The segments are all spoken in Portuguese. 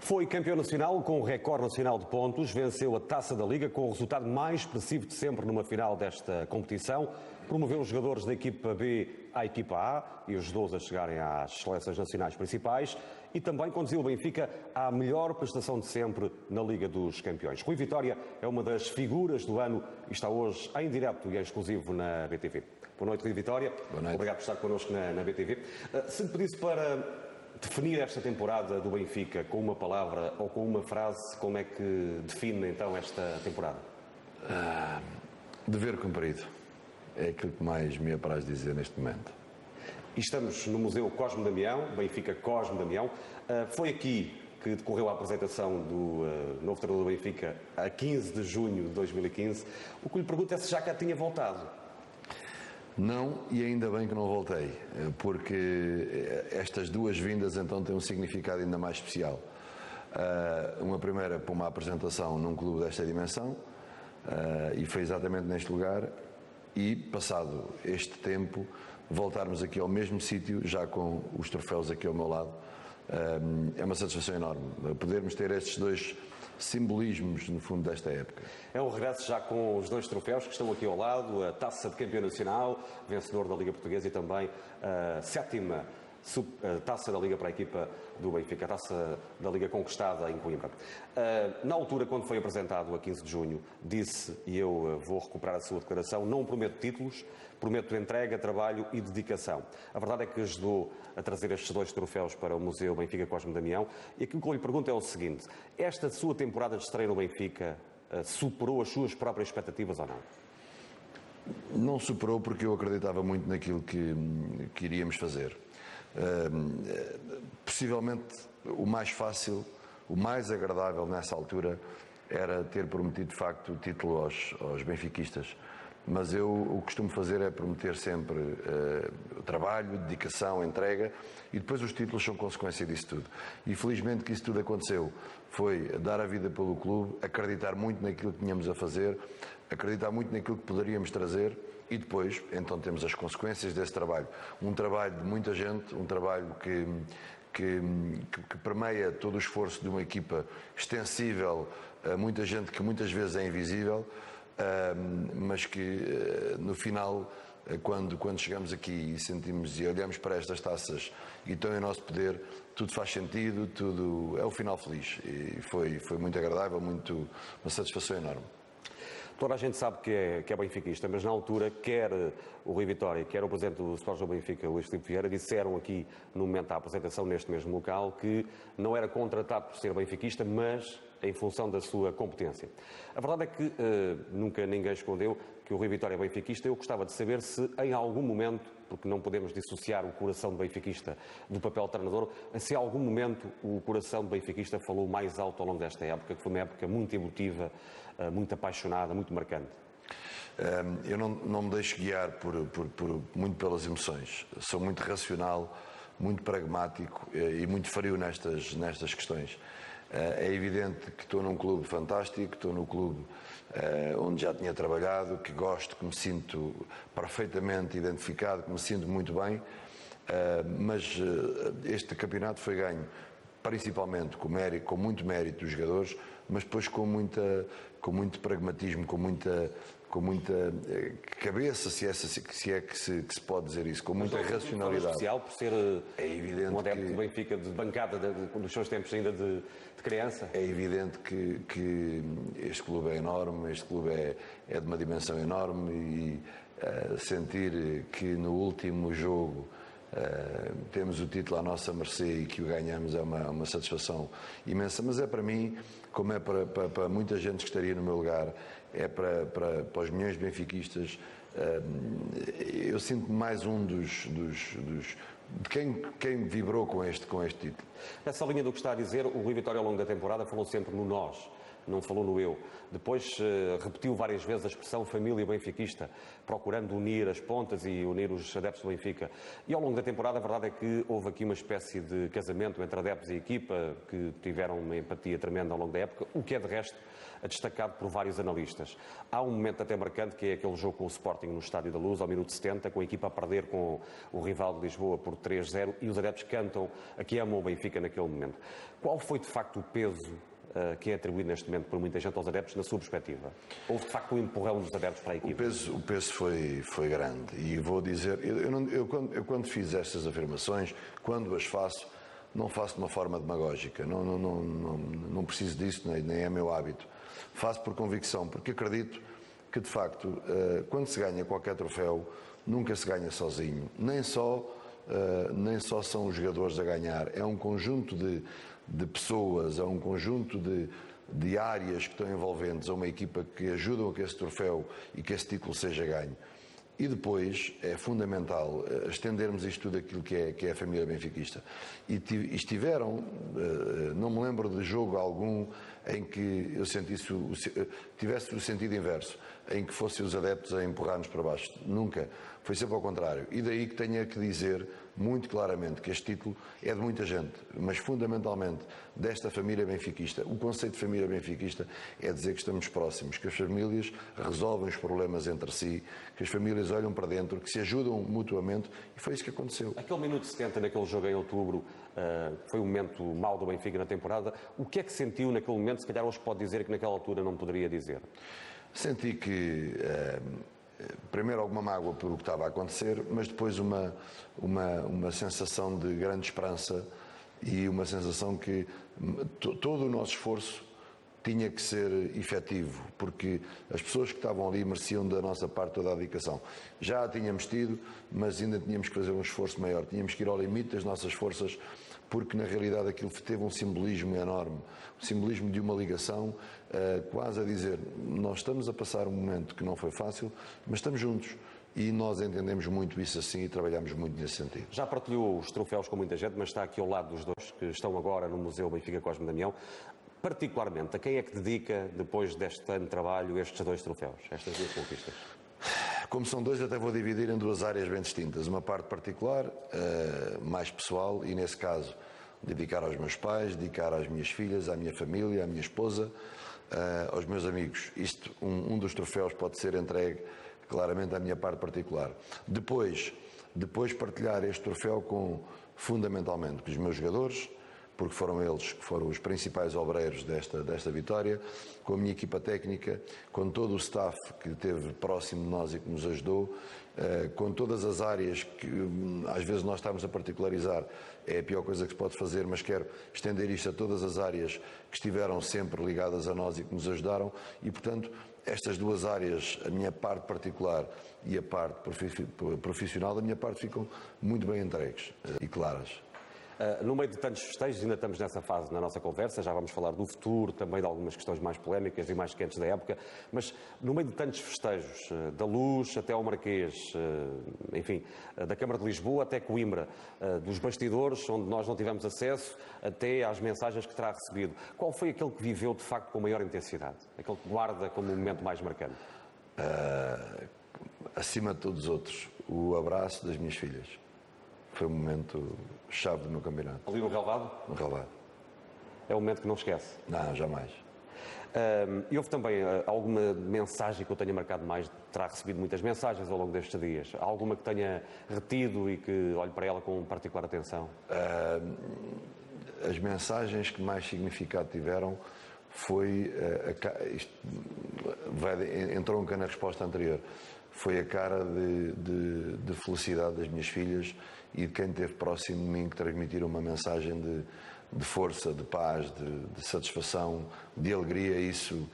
Foi campeão nacional com um recorde nacional de pontos, venceu a Taça da Liga com o resultado mais expressivo de sempre numa final desta competição, promoveu os jogadores da equipa B à equipa A e ajudou-os a chegarem às seleções nacionais principais e também conduziu o Benfica à melhor prestação de sempre na Liga dos Campeões. Rui Vitória é uma das figuras do ano e está hoje em direto e exclusivo na BTV. Boa noite, Rui Vitória. Boa noite. Obrigado por estar connosco na BTV. Se me pedisse para definir esta temporada do Benfica com uma palavra ou com uma frase, como é que define então esta temporada? Dever cumprido. É aquilo que mais me apraz dizer neste momento. E estamos no Museu Cosme Damião, Benfica Cosme Damião. Foi aqui que decorreu a apresentação do novo treinador do Benfica a 15 de junho de 2015. O que lhe pergunto é se já cá tinha voltado. Não, e ainda bem que não voltei, porque estas duas vindas então têm um significado ainda mais especial. Uma primeira para uma apresentação num clube desta dimensão, e foi exatamente neste lugar, e passado este tempo, voltarmos aqui ao mesmo sítio, já com os troféus aqui ao meu lado. É uma satisfação enorme podermos ter estes dois simbolismos, no fundo, desta época. É um regresso já com os dois troféus que estão aqui ao lado, a Taça de Campeão Nacional, vencedor da Liga Portuguesa, e também a sétima Taça da Liga para a equipa do Benfica, a Taça da Liga conquistada em Coimbra. Na altura, quando foi apresentado a 15 de junho, disse, e eu vou recuperar a sua declaração, não prometo títulos, prometo entrega, trabalho e dedicação. A verdade é que ajudou a trazer estes dois troféus para o Museu Benfica Cosme Damião, e aquilo que eu lhe pergunto é o seguinte: esta sua temporada de estreia no Benfica superou as suas próprias expectativas ou não? Não superou, porque eu acreditava muito naquilo que iríamos fazer. Possivelmente o mais fácil, o mais agradável nessa altura era ter prometido de facto o título aos benfiquistas, mas eu o que costumo fazer é prometer sempre trabalho, dedicação, entrega, e depois os títulos são consequência disso tudo. E felizmente que isso tudo aconteceu. Foi dar a vida pelo clube, acreditar muito naquilo que tínhamos a fazer, acreditar muito naquilo que poderíamos trazer, e depois, então, temos as consequências desse trabalho. Um trabalho de muita gente, um trabalho que permeia todo o esforço de uma equipa extensível a muita gente que muitas vezes é invisível, mas que no final, quando chegamos aqui e sentimos e olhamos para estas taças e estão em nosso poder, tudo faz sentido, tudo é o final feliz. E foi muito agradável, uma satisfação enorme. Toda a gente sabe que é benfiquista, mas na altura, quer o Rui Vitória, quer o presidente do Sporting Benfica, Luís Filipe Vieira, disseram aqui, no momento da apresentação neste mesmo local, que não era contratado por ser benfiquista, mas em função da sua competência. A verdade é que nunca ninguém escondeu que o Rui Vitória é benfiquista. Eu gostava de saber se em algum momento, porque não podemos dissociar o coração do benfiquista do papel de treinador, se em algum momento o coração do benfiquista falou mais alto ao longo desta época, que foi uma época muito emotiva, muito apaixonada, muito marcante. Eu não me deixo guiar muito pelas emoções. Sou muito racional, muito pragmático e muito frio nestas questões. É evidente que estou num clube fantástico, estou num clube onde já tinha trabalhado, que gosto, que me sinto perfeitamente identificado, que me sinto muito bem, mas este campeonato foi ganho principalmente com muito mérito dos jogadores, mas depois com muito pragmatismo, com muita cabeça, se é que se pode dizer isso, com muita racionalidade. Especial por ser um adepto do Benfica de bancada dos seus tempos ainda de criança? É evidente que este clube é enorme, este clube é de uma dimensão enorme, e sentir que no último jogo temos o título à nossa mercê e que o ganhamos é uma satisfação imensa, mas é para mim, como é para muita gente que estaria no meu lugar, é para os milhões de benfiquistas. Eu sinto mais um de quem vibrou com este título. Nessa linha do que está a dizer, o Rui Vitória ao longo da temporada falou sempre no nós. não falou no eu. Depois repetiu várias vezes a expressão família benfiquista, procurando unir as pontas e unir os adeptos do Benfica. E ao longo da temporada, a verdade é que houve aqui uma espécie de casamento entre adeptos e equipa, que tiveram uma empatia tremenda ao longo da época, o que é de resto destacado por vários analistas. Há um momento até marcante, que é aquele jogo com o Sporting no Estádio da Luz, ao minuto 70, com a equipa a perder com o rival de Lisboa por 3-0, e os adeptos cantam a que amam o Benfica naquele momento. Qual foi de facto o peso que é atribuído neste momento por muita gente aos adeptos, na sua perspectiva? Houve de facto um empurrão dos adeptos para a equipa? O peso foi grande, e vou dizer, eu quando fiz estas afirmações, quando as faço, não faço de uma forma demagógica, não preciso disso, nem é meu hábito. Faço por convicção, porque acredito que, de facto, quando se ganha qualquer troféu, nunca se ganha sozinho. Nem só são os jogadores a ganhar, é um conjunto de pessoas, é um conjunto de áreas que estão envolventes a uma equipa que ajudam a que esse troféu e que esse título seja ganho. E depois é fundamental estendermos isto tudo aquilo que é a família benfiquista. E estiveram, não me lembro de jogo algum em que eu tivesse o sentido inverso, em que fossem os adeptos a empurrar-nos para baixo. Nunca. Foi sempre ao contrário. E daí que tenha que dizer muito claramente que este título é de muita gente, mas fundamentalmente desta família benfiquista. O conceito de família benfiquista é dizer que estamos próximos, que as famílias resolvem os problemas entre si, que as famílias olham para dentro, que se ajudam mutuamente, e foi isso que aconteceu. Aquele minuto 70 naquele jogo em outubro, foi um momento mau do Benfica na temporada. O que é que sentiu naquele momento? Se calhar hoje pode dizer que naquela altura não poderia dizer. Senti que primeiro alguma mágoa por o que estava a acontecer, mas depois uma sensação de grande esperança e uma sensação que todo o nosso esforço tinha que ser efetivo, porque as pessoas que estavam ali mereciam da nossa parte toda a dedicação. Já a tínhamos tido, mas ainda tínhamos que fazer um esforço maior, tínhamos que ir ao limite das nossas forças, porque na realidade aquilo teve um simbolismo enorme, um simbolismo de uma ligação, quase a dizer, nós estamos a passar um momento que não foi fácil, mas estamos juntos. E nós entendemos muito isso assim e trabalhamos muito nesse sentido. Já partilhou os troféus com muita gente, mas está aqui ao lado dos dois que estão agora no Museu Benfica Cosme Damião. Particularmente, a quem é que dedica, depois deste ano de trabalho, estes dois troféus, estas duas conquistas? Como são dois, até vou dividir em duas áreas bem distintas. Uma parte particular, mais pessoal, e nesse caso dedicar aos meus pais, dedicar às minhas filhas, à minha família, à minha esposa, aos meus amigos. Um dos troféus pode ser entregue claramente à minha parte particular. Depois partilhar este troféu fundamentalmente com os meus jogadores, porque foram eles que foram os principais obreiros desta vitória, com a minha equipa técnica, com todo o staff que esteve próximo de nós e que nos ajudou, com todas as áreas que às vezes nós estamos a particularizar, é a pior coisa que se pode fazer, mas quero estender isto a todas as áreas que estiveram sempre ligadas a nós e que nos ajudaram, e portanto estas duas áreas, a minha parte particular e a parte profissional, da minha parte ficam muito bem entregues e claras. No meio de tantos festejos, ainda estamos nessa fase na nossa conversa, já vamos falar do futuro, também de algumas questões mais polémicas e mais quentes da época, mas no meio de tantos festejos, da Luz até ao Marquês, enfim, da Câmara de Lisboa até Coimbra, dos bastidores, onde nós não tivemos acesso, até às mensagens que terá recebido, qual foi aquele que viveu de facto com maior intensidade? Aquele que guarda como um momento mais marcante? Acima de todos os outros, o abraço das minhas filhas. Foi um momento chave do meu campeonato. Ali no relvado? No relvado. É um momento que não esquece? Não, jamais. E houve também alguma mensagem que eu tenha marcado mais? Terá recebido muitas mensagens ao longo destes dias. Alguma que tenha retido e que olhe para ela com particular atenção? As mensagens que mais significado tiveram foi... entronca na resposta anterior. Foi a cara de felicidade das minhas filhas e de quem esteve próximo de mim, que transmitiram uma mensagem de força, de paz, de satisfação, de alegria. Isso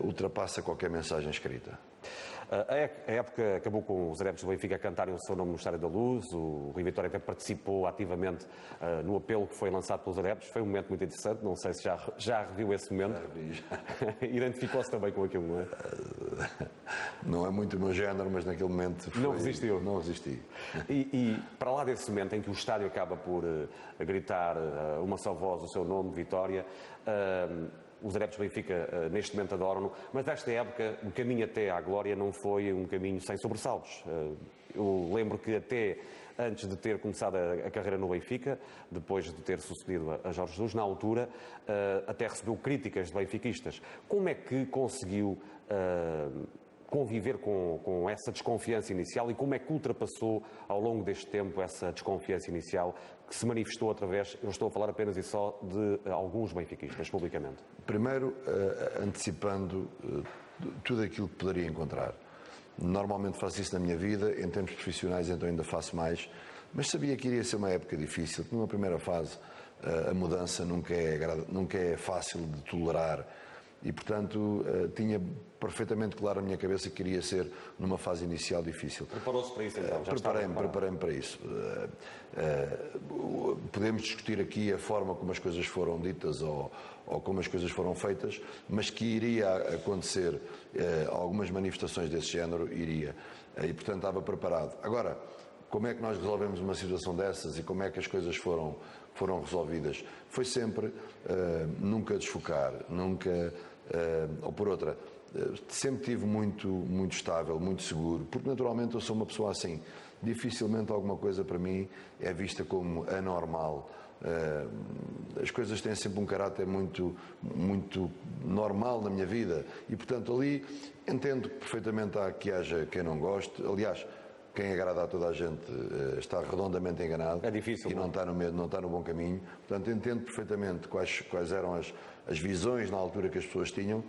ultrapassa qualquer mensagem escrita. A época acabou com os adeptos do Benfica a cantarem o seu nome no Estádio da Luz. O Rui Vitória até participou ativamente no apelo que foi lançado pelos adeptos. Foi um momento muito interessante. Não sei se já reviu esse momento. Identificou-se também com aquilo, não é? Não é muito o meu género, mas naquele momento não resistiu. Não resisti. E para lá desse momento em que o estádio acaba por gritar uma só voz o seu nome, Vitória, os adeptos do Benfica neste momento adoram-no, mas desta época o caminho até à glória não foi um caminho sem sobressaltos. Eu lembro que até antes de ter começado a carreira no Benfica, depois de ter sucedido a Jorge Jesus, na altura até recebeu críticas de benfiquistas. Como é que conseguiu conviver com essa desconfiança inicial e como é que ultrapassou ao longo deste tempo essa desconfiança inicial que se manifestou através, eu estou a falar apenas e só de alguns benfiquistas, publicamente? Primeiro, antecipando tudo aquilo que poderia encontrar. Normalmente faço isso na minha vida, em termos profissionais então ainda faço mais, mas sabia que iria ser uma época difícil, que numa primeira fase a mudança nunca é fácil de tolerar e, portanto, tinha perfeitamente claro na minha cabeça que iria ser numa fase inicial difícil. Preparou-se para isso então? Preparei-me para isso. Podemos discutir aqui a forma como as coisas foram ditas ou como as coisas foram feitas, mas que iria acontecer algumas manifestações desse género, iria. E, portanto, estava preparado. Agora, como é que nós resolvemos uma situação dessas e como é que as coisas foram resolvidas? Foi sempre nunca desfocar, nunca, ou por outra, sempre tive muito estável, muito seguro, porque naturalmente eu sou uma pessoa assim. Dificilmente alguma coisa para mim é vista como anormal. As coisas têm sempre um caráter muito normal na minha vida e, portanto, ali entendo perfeitamente que haja quem não goste. Aliás, quem agrada a toda a gente está redondamente enganado. É difícil. E não está no bom caminho. Portanto, entendo perfeitamente quais eram as visões na altura que as pessoas tinham.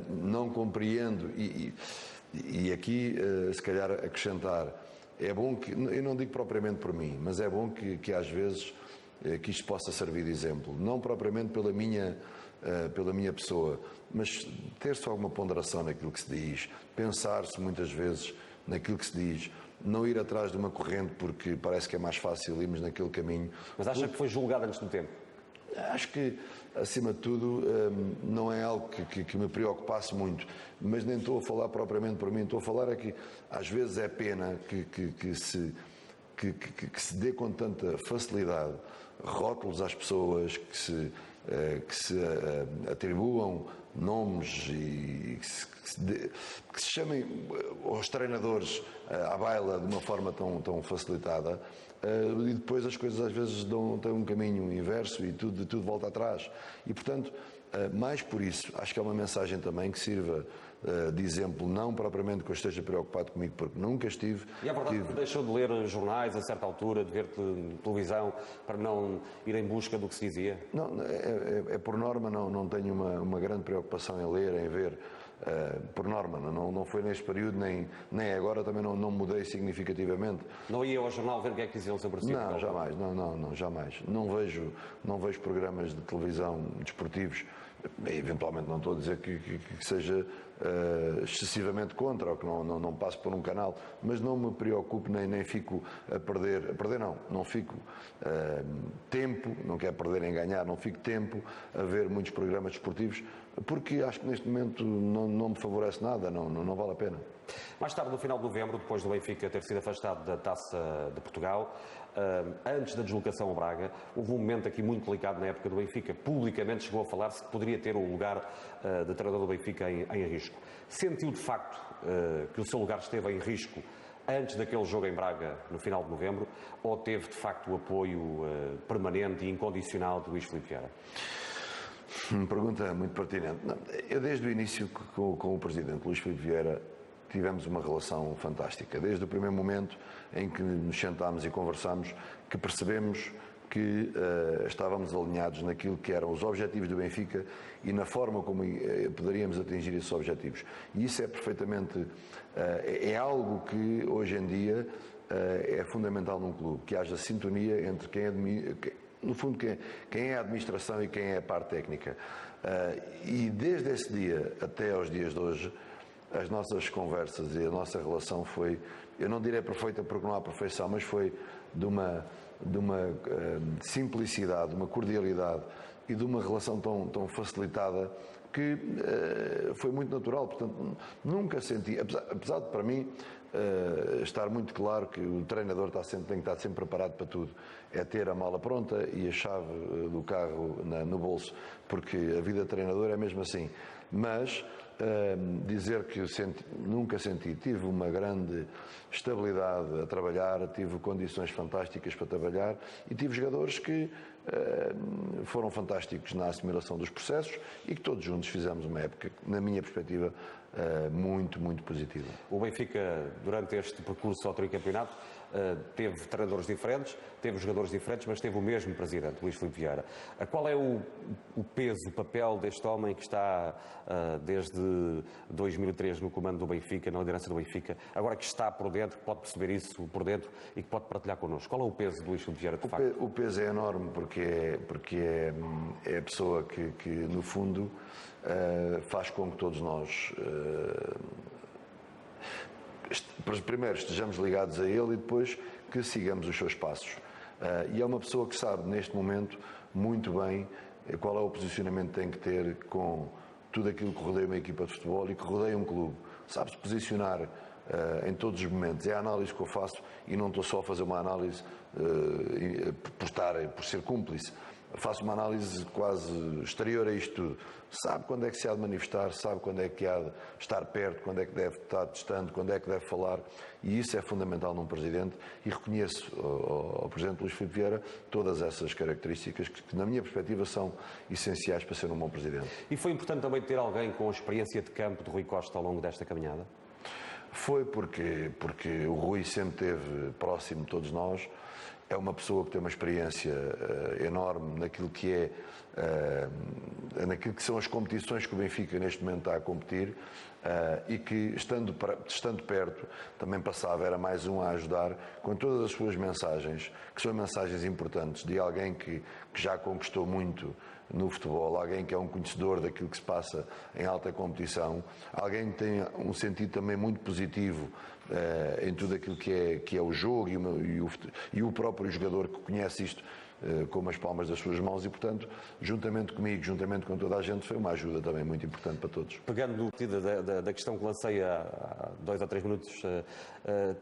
Não compreendo e aqui, se calhar, acrescentar, é bom que, eu não digo propriamente por mim, mas é bom que às vezes que isto possa servir de exemplo, não propriamente pela minha pessoa, mas ter-se alguma ponderação naquilo que se diz, pensar-se muitas vezes naquilo que se diz, não ir atrás de uma corrente porque parece que é mais fácil irmos naquele caminho. Mas acha que foi julgado antes do tempo? Acho que, acima de tudo, não é algo que me preocupasse muito, mas nem estou a falar propriamente por mim, estou a falar que às vezes é pena que se dê com tanta facilidade rótulos às pessoas, que se atribuam nomes e que se chamem aos treinadores à baila de uma forma tão facilitada, e depois as coisas às vezes têm um caminho inverso e tudo volta atrás. E, portanto, mais por isso, acho que é uma mensagem também que sirva de exemplo, não propriamente que eu esteja preocupado comigo, porque nunca estive. E é verdade que deixou de ler jornais a certa altura, de ver televisão, para não ir em busca do que se dizia? Não, por norma não tenho uma grande preocupação em ler, em ver. Por norma, não foi neste período, nem agora, também não mudei significativamente. Não ia ao jornal ver o que é que diziam sobre si? Não, jamais, jamais. Não vejo programas de televisão desportivos. Eventualmente não estou a dizer que seja excessivamente contra ou que não passe por um canal, mas não me preocupo nem fico a perder não fico tempo, não quero perder em ganhar, não fico tempo a ver muitos programas desportivos, porque acho que neste momento não me favorece nada, não vale a pena. Mais tarde, no final de novembro, depois do Benfica ter sido afastado da Taça de Portugal, antes da deslocação ao Braga, houve um momento aqui muito delicado na época do Benfica. Publicamente chegou a falar-se que poderia ter o lugar de treinador do Benfica em risco. Sentiu de facto que o seu lugar esteve em risco antes daquele jogo em Braga, no final de novembro, ou teve de facto o apoio permanente e incondicional de Luís Filipe Vieira? Uma pergunta muito pertinente. Eu desde o início com o Presidente Luís Filipe Vieira tivemos uma relação fantástica. Desde o primeiro momento em que nos sentámos e conversámos, que percebemos que estávamos alinhados naquilo que eram os objetivos do Benfica e na forma como poderíamos atingir esses objetivos. E isso é perfeitamente, é algo que hoje em dia é fundamental num clube, que haja sintonia entre no fundo, quem é a administração e quem é a parte técnica. E desde esse dia até aos dias de hoje, as nossas conversas e a nossa relação foi, eu não direi perfeita porque não há perfeição, mas foi de uma simplicidade, de uma cordialidade e de uma relação tão facilitada que foi muito natural. Portanto, nunca senti, apesar de para mim estar muito claro que o treinador tem que estar sempre preparado para tudo. É ter a mala pronta e a chave do carro no bolso, porque a vida de treinador é mesmo assim. Mas dizer que nunca senti, tive uma grande estabilidade a trabalhar, tive condições fantásticas para trabalhar e tive jogadores que foram fantásticos na assimilação dos processos e que todos juntos fizemos uma época, na minha perspectiva, muito, muito positiva. O Benfica, durante este percurso ao tricampeonato, teve treinadores diferentes, teve jogadores diferentes, mas teve o mesmo presidente, Luís Filipe Vieira. Qual é o peso, o papel deste homem que está desde 2003 no comando do Benfica, na liderança do Benfica, agora que está por dentro, que pode perceber isso por dentro e que pode partilhar connosco? Qual é o peso do Luís Filipe Vieira, de facto? O peso é enorme porque é a pessoa que no fundo, faz com que todos nós primeiro estejamos ligados a ele e depois que sigamos os seus passos. E é uma pessoa que sabe neste momento muito bem qual é o posicionamento que tem que ter com tudo aquilo que rodeia uma equipa de futebol e que rodeia um clube. Sabe-se posicionar em todos os momentos. É a análise que eu faço e não estou só a fazer uma análise por ser cúmplice. Faço uma análise quase exterior a isto tudo. Sabe quando é que se há de manifestar, sabe quando é que há de estar perto, quando é que deve estar distante, quando é que deve falar. E isso é fundamental num presidente. E reconheço ao presidente Luís Filipe Vieira todas essas características que, na minha perspectiva, são essenciais para ser um bom presidente. E foi importante também ter alguém com a experiência de campo de Rui Costa ao longo desta caminhada? Foi porque o Rui sempre esteve próximo de todos nós. É uma pessoa que tem uma experiência enorme naquilo que naquilo que são as competições que o Benfica neste momento está a competir e que, estando perto, também passava, era mais um a ajudar com todas as suas mensagens, que são mensagens importantes de alguém que já conquistou muito no futebol, alguém que é um conhecedor daquilo que se passa em alta competição, alguém que tem um sentido também muito positivo em tudo aquilo que é o jogo e o próprio jogador que conhece isto como as palmas das suas mãos e, portanto, juntamente comigo, juntamente com toda a gente, foi uma ajuda também muito importante para todos. Pegando da questão que lancei há 2 ou 3 minutos,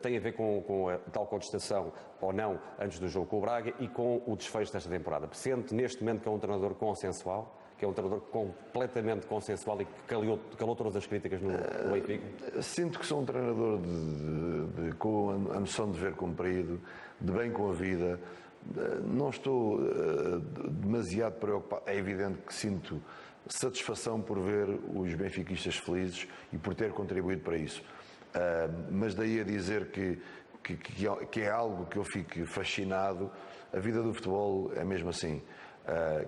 tem a ver com a tal contestação ou não antes do jogo com o Braga e com o desfecho desta temporada. Sente neste momento que é um treinador consensual, que é um treinador completamente consensual e que calou todas as críticas no Benfica? Sinto que sou um treinador com a noção de dever cumprido, de bem com a vida. Não estou demasiado preocupado. É evidente que sinto satisfação por ver os benfiquistas felizes e por ter contribuído para isso. Mas daí a dizer que é algo que eu fique fascinado, a vida do futebol é mesmo assim.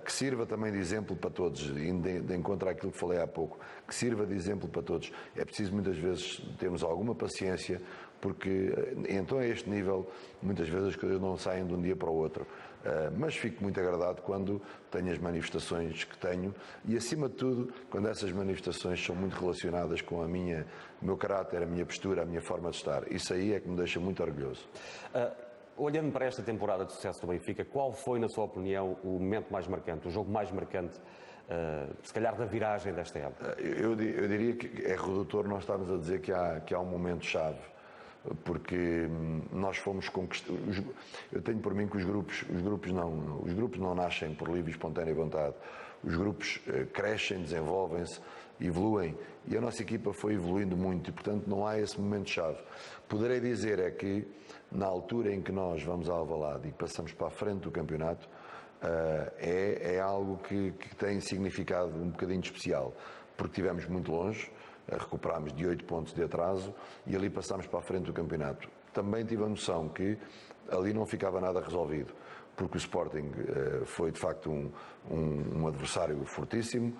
Que sirva também de exemplo para todos, de encontro àquilo que falei há pouco, que sirva de exemplo para todos. É preciso muitas vezes termos alguma paciência, porque então a este nível muitas vezes as coisas não saem de um dia para o outro. Mas fico muito agradado quando tenho as manifestações que tenho e, acima de tudo, quando essas manifestações são muito relacionadas com o meu caráter, a minha postura, a minha forma de estar. Isso aí é que me deixa muito orgulhoso. Olhando para esta temporada de sucesso do Benfica, qual foi, na sua opinião, o momento mais marcante, o jogo mais marcante, se calhar, da viragem desta época? Eu diria que é redutor nós estarmos a dizer que há um momento-chave, porque nós fomos conquistados. Eu tenho por mim que os grupos não nascem por livre e espontânea vontade. Os grupos crescem, desenvolvem-se, evoluem, e a nossa equipa foi evoluindo muito e, portanto, não há esse momento-chave. Poderei dizer é que, na altura em que nós vamos ao Alvalade e passamos para a frente do campeonato, é algo que tem significado um bocadinho especial, porque estivemos muito longe, recuperámos de 8 pontos de atraso e ali passámos para a frente do campeonato. Também tive a noção que ali não ficava nada resolvido, porque o Sporting foi de facto um adversário fortíssimo,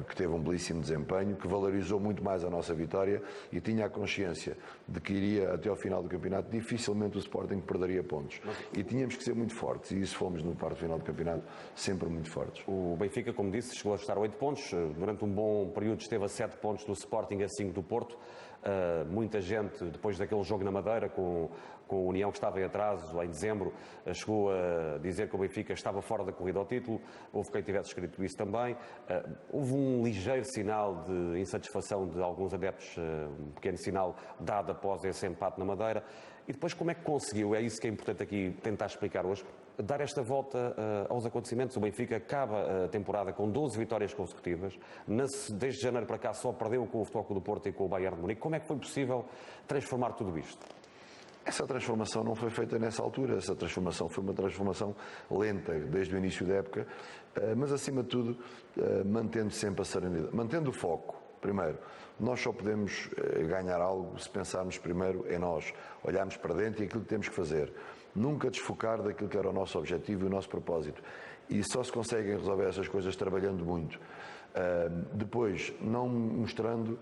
que teve um belíssimo desempenho, que valorizou muito mais a nossa vitória e tinha a consciência de que iria até ao final do campeonato, dificilmente o Sporting perderia pontos. E tínhamos que ser muito fortes, e isso fomos no parte final do campeonato, sempre muito fortes. O Benfica, como disse, chegou a estar a 8 pontos, durante um bom período esteve a 7 pontos do Sporting, a 5 do Porto. Muita gente, depois daquele jogo na Madeira, com a União que estava em atraso em dezembro, chegou a dizer que o Benfica estava fora da corrida ao título. Houve quem tivesse escrito isso também. Houve um ligeiro sinal de insatisfação de alguns adeptos, um pequeno sinal dado após esse empate na Madeira. E depois como é que conseguiu, é isso que é importante aqui tentar explicar hoje, dar esta volta aos acontecimentos? O Benfica acaba a temporada com 12 vitórias consecutivas. Desde janeiro para cá só perdeu com o Futebol Clube do Porto e com o Bayern de Munique. Como é que foi possível transformar tudo isto? Essa transformação não foi feita nessa altura, essa transformação foi uma transformação lenta, desde o início da época, mas acima de tudo, mantendo sempre a serenidade, mantendo o foco. Primeiro, nós só podemos ganhar algo se pensarmos primeiro em nós, olharmos para dentro e aquilo que temos que fazer. Nunca desfocar daquilo que era o nosso objetivo e o nosso propósito. E só se conseguem resolver essas coisas trabalhando muito. Depois, não mostrando.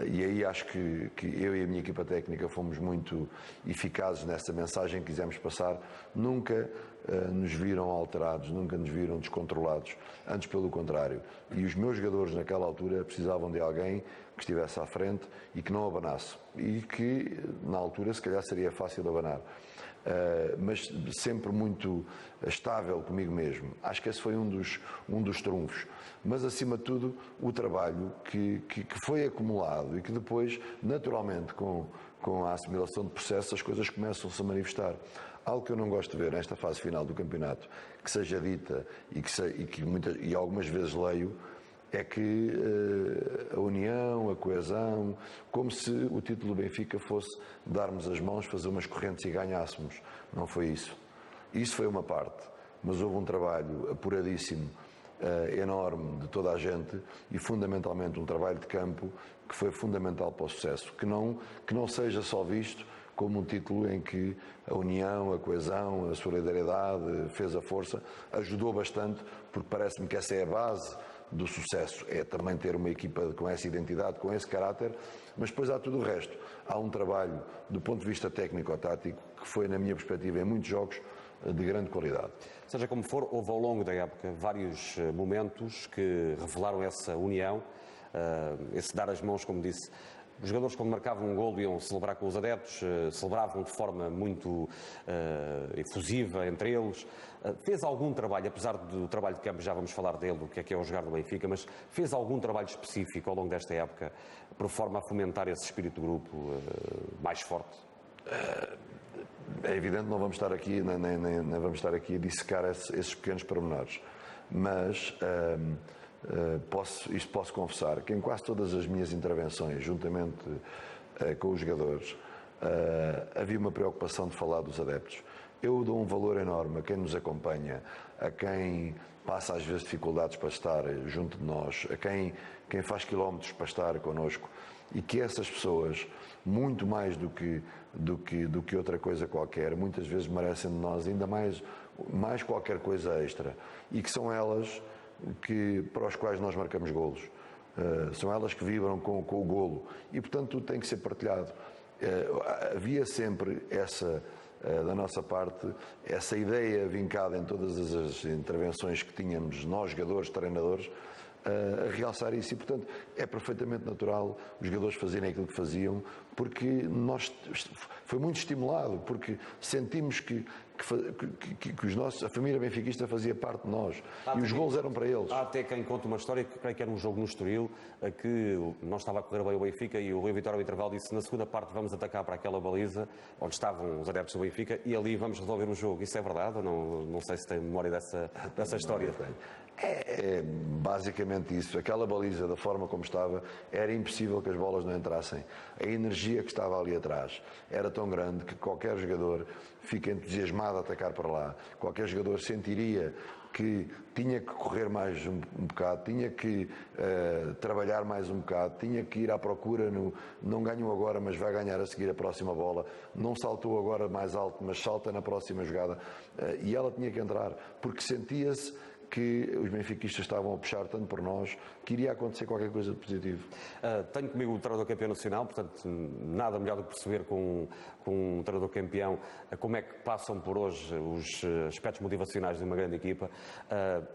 E aí acho que eu e a minha equipa técnica fomos muito eficazes nessa mensagem que quisemos passar. Nunca nos viram alterados, nunca nos viram descontrolados, antes pelo contrário. E os meus jogadores naquela altura precisavam de alguém que estivesse à frente e que não abanasse. E que na altura se calhar seria fácil abanar. Mas sempre muito estável comigo mesmo. Acho que esse foi um dos trunfos. Mas, acima de tudo, o trabalho que foi acumulado e que depois, naturalmente, com a assimilação de processos, as coisas começam-se a manifestar. Algo que eu não gosto de ver nesta fase final do campeonato, que seja dita e algumas vezes leio, é que a união, a coesão, como se o título do Benfica fosse darmos as mãos, fazer umas correntes e ganhássemos. Não foi isso. Isso foi uma parte, mas houve um trabalho apuradíssimo, enorme de toda a gente e fundamentalmente um trabalho de campo que foi fundamental para o sucesso. Que não seja só visto como um título em que a união, a coesão, a solidariedade fez a força, ajudou bastante, porque parece-me que essa é a base do sucesso, é também ter uma equipa com essa identidade, com esse caráter, mas depois há tudo o resto. Há um trabalho, do ponto de vista técnico-tático, que foi, na minha perspectiva, em muitos jogos, de grande qualidade. Seja como for, houve ao longo da época vários momentos que revelaram essa união, esse dar as mãos, como disse. Os jogadores, quando marcavam um golo, iam celebrar com os adeptos, celebravam de forma muito efusiva entre eles. Fez algum trabalho, apesar do trabalho de campo, já vamos falar dele, do que é o jogar no Benfica, mas fez algum trabalho específico ao longo desta época, por forma a fomentar esse espírito de grupo mais forte? É evidente, não vamos estar aqui, nem vamos estar aqui a dissecar esses pequenos pormenores, mas posso confessar que em quase todas as minhas intervenções, juntamente com os jogadores, havia uma preocupação de falar dos adeptos. Eu dou um valor enorme a quem nos acompanha, a quem passa às vezes dificuldades para estar junto de nós, a quem faz quilómetros para estar connosco, e que essas pessoas, muito mais do que outra coisa qualquer, muitas vezes merecem de nós ainda mais qualquer coisa extra, e que são elas para os quais nós marcamos golos. São elas que vibram com o golo e, portanto, tudo tem que ser partilhado. Havia sempre da nossa parte, essa ideia vincada em todas as intervenções que tínhamos, nós, jogadores, treinadores, a realçar isso. E, portanto, é perfeitamente natural os jogadores fazerem aquilo que faziam, porque foi muito estimulado, porque sentimos que a família benfiquista fazia parte de nós e os golos eram para eles. Há até quem conta uma história que creio que era um jogo no Estoril, que não estava a correr bem o Benfica e o Rui Vitória ao intervalo disse: na segunda parte vamos atacar para aquela baliza onde estavam os adeptos do Benfica e ali vamos resolver o jogo. Isso é verdade ou não sei se tem memória dessa história? É basicamente isso. Aquela baliza, da forma como estava, era impossível que as bolas não entrassem. A energia que estava ali atrás era tão grande que qualquer jogador fica entusiasmado a atacar para lá. Qualquer jogador sentiria que tinha que correr mais um bocado, tinha que trabalhar mais um bocado, tinha que ir à procura não ganhou agora, mas vai ganhar a seguir a próxima bola, não saltou agora mais alto, mas salta na próxima jogada, e ela tinha que entrar, porque sentia-se que os benfiquistas estavam a puxar tanto por nós que iria acontecer qualquer coisa de positivo. Tenho comigo o treinador campeão nacional, portanto, nada melhor do que perceber com um treinador campeão como é que passam por hoje os aspectos motivacionais de uma grande equipa.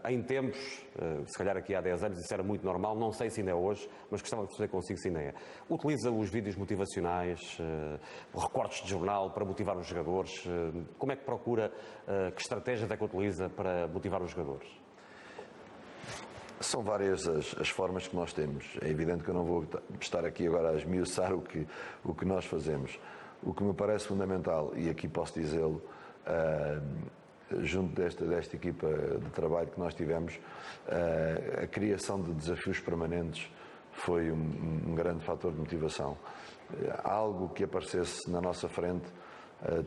Em tempos, se calhar aqui há 10 anos, isso era muito normal, não sei se ainda é hoje, mas gostava de perceber consigo se ainda é. Utiliza os vídeos motivacionais, recortes de jornal para motivar os jogadores. Como é que procura, que estratégias é que utiliza para motivar os jogadores? São várias as formas que nós temos. É evidente que eu não vou estar aqui agora a esmiuçar o que nós fazemos. O que me parece fundamental, e aqui posso dizê-lo, junto desta equipa de trabalho que nós tivemos, a criação de desafios permanentes foi um grande fator de motivação. Algo que aparecesse na nossa frente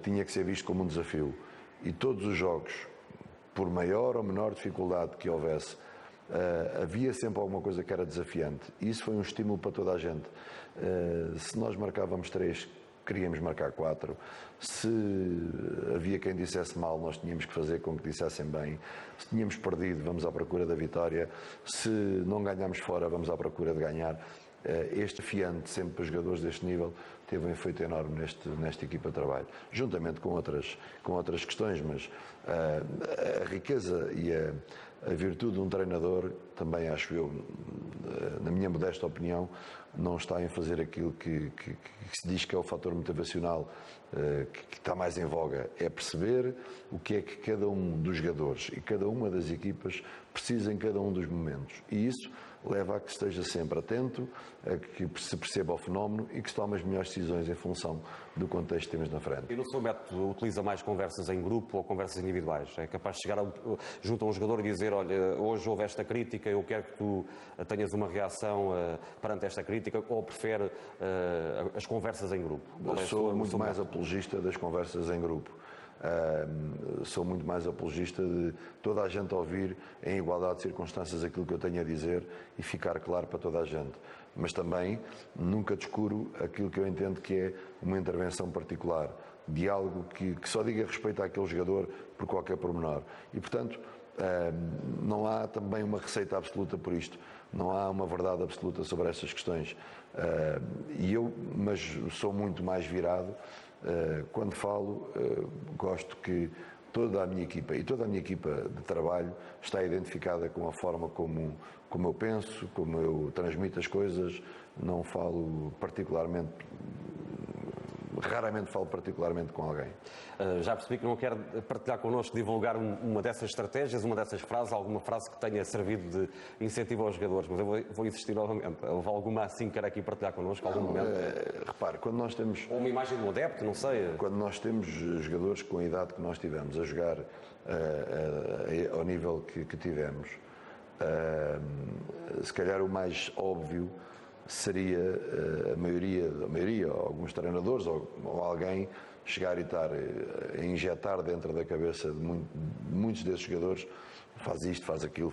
tinha que ser visto como um desafio. E todos os jogos, por maior ou menor dificuldade que houvesse, havia sempre alguma coisa que era desafiante. E isso foi um estímulo para toda a gente. Se nós marcávamos 3, queríamos marcar 4. Se havia quem dissesse mal, nós tínhamos que fazer com que dissessem bem. Se tínhamos perdido, vamos à procura da vitória. Se não ganhámos fora, vamos à procura de ganhar. Este fiante, sempre para os jogadores deste nível, teve um efeito enorme nesta equipa de trabalho, juntamente com outras questões, mas a riqueza e a virtude de um treinador, também acho eu, na minha modesta opinião, não está em fazer aquilo que se diz que é o fator motivacional que está mais em voga. É perceber o que é que cada um dos jogadores e cada uma das equipas precisa em cada um dos momentos. E isso leva a que esteja sempre atento, a que se perceba o fenómeno e que se tome as melhores decisões em função do contexto que temos na frente. E no seu método utiliza mais conversas em grupo ou conversas individuais? É capaz de chegar junto a um jogador e dizer, olha, hoje houve esta crítica, eu quero que tu tenhas uma reação perante esta crítica, ou prefere as conversas em grupo? Eu sou muito mais apologista das conversas em grupo. Sou muito mais apologista de toda a gente ouvir em igualdade de circunstâncias aquilo que eu tenho a dizer e ficar claro para toda a gente. Mas também nunca descuro aquilo que eu entendo que é uma intervenção particular, de algo que só diga respeito àquele jogador por qualquer pormenor. E, portanto, não há também uma receita absoluta por isto. Não há uma verdade absoluta sobre estas questões. Mas sou muito mais virado. Quando falo, gosto que toda a minha equipa e toda a minha equipa de trabalho está identificada com a forma como eu penso, como eu transmito as coisas. Não falo particularmente, raramente falo particularmente com alguém. Já percebi que não quer partilhar connosco, divulgar uma dessas estratégias, uma dessas frases, alguma frase que tenha servido de incentivo aos jogadores, mas eu vou insistir novamente. Houve alguma assim que quer aqui partilhar connosco, algum momento? Repare, quando nós temos... Ou uma imagem de um adepto, não sei. Quando nós temos jogadores com a idade que nós tivemos a jogar ao nível que tivemos, se calhar o mais óbvio seria a maioria, alguns treinadores ou alguém chegar e estar a injetar dentro da cabeça de muitos desses jogadores: faz isto, faz aquilo,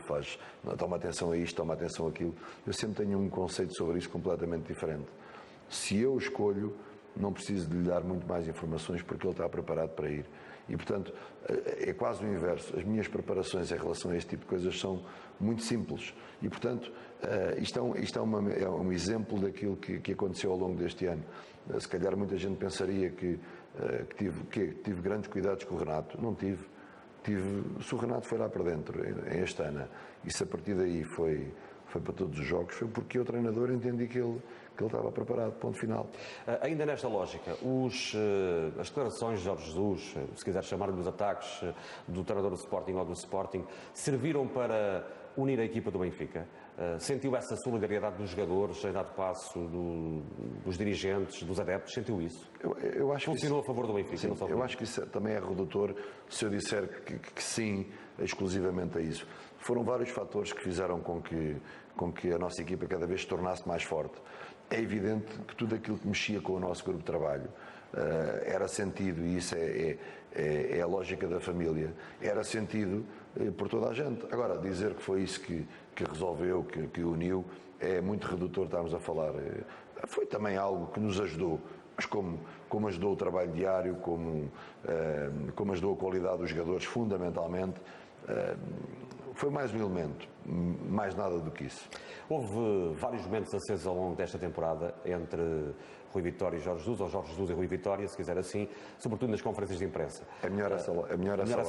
toma atenção a isto, toma atenção àquilo. Eu sempre tenho um conceito sobre isso completamente diferente. Se eu escolho, não preciso de lhe dar muito mais informações porque ele está preparado para ir. E, portanto, é quase o inverso. As minhas preparações em relação a este tipo de coisas são muito simples. E, portanto, isto é um exemplo daquilo que aconteceu ao longo deste ano. Se calhar muita gente pensaria que tive grandes cuidados com o Renato. Não tive. Se o Renato foi lá para dentro, em este ano, e se a partir daí foi para todos os jogos, foi porque o treinador entendi que ele estava preparado, ponto final. Ainda nesta lógica, as declarações de Jorge Jesus, se quiser chamar-lhe os ataques do treinador do Sporting ou do Sporting, serviram para unir a equipa do Benfica? Sentiu essa solidariedade dos jogadores, em dado passo, dos dirigentes, dos adeptos? Sentiu isso? Eu acho Funcionou a favor do Benfica? Sim, eu acho que isso também é redutor se eu disser que sim, exclusivamente a isso. Foram vários fatores que fizeram com que a nossa equipa cada vez se tornasse mais forte. É evidente que tudo aquilo que mexia com o nosso grupo de trabalho era sentido, e isso é a lógica da família, era sentido por toda a gente. Agora, dizer que foi isso que resolveu, que uniu, é muito redutor estarmos a falar. Foi também algo que nos ajudou, mas como ajudou o trabalho diário, como ajudou a qualidade dos jogadores, fundamentalmente, Foi mais um elemento, mais nada do que isso. Houve vários momentos acesos ao longo desta temporada entre Rui Vitória e Jorge Jesus, ou Jorge Jesus e Rui Vitória, se quiser assim, sobretudo nas conferências de imprensa. É melhor essa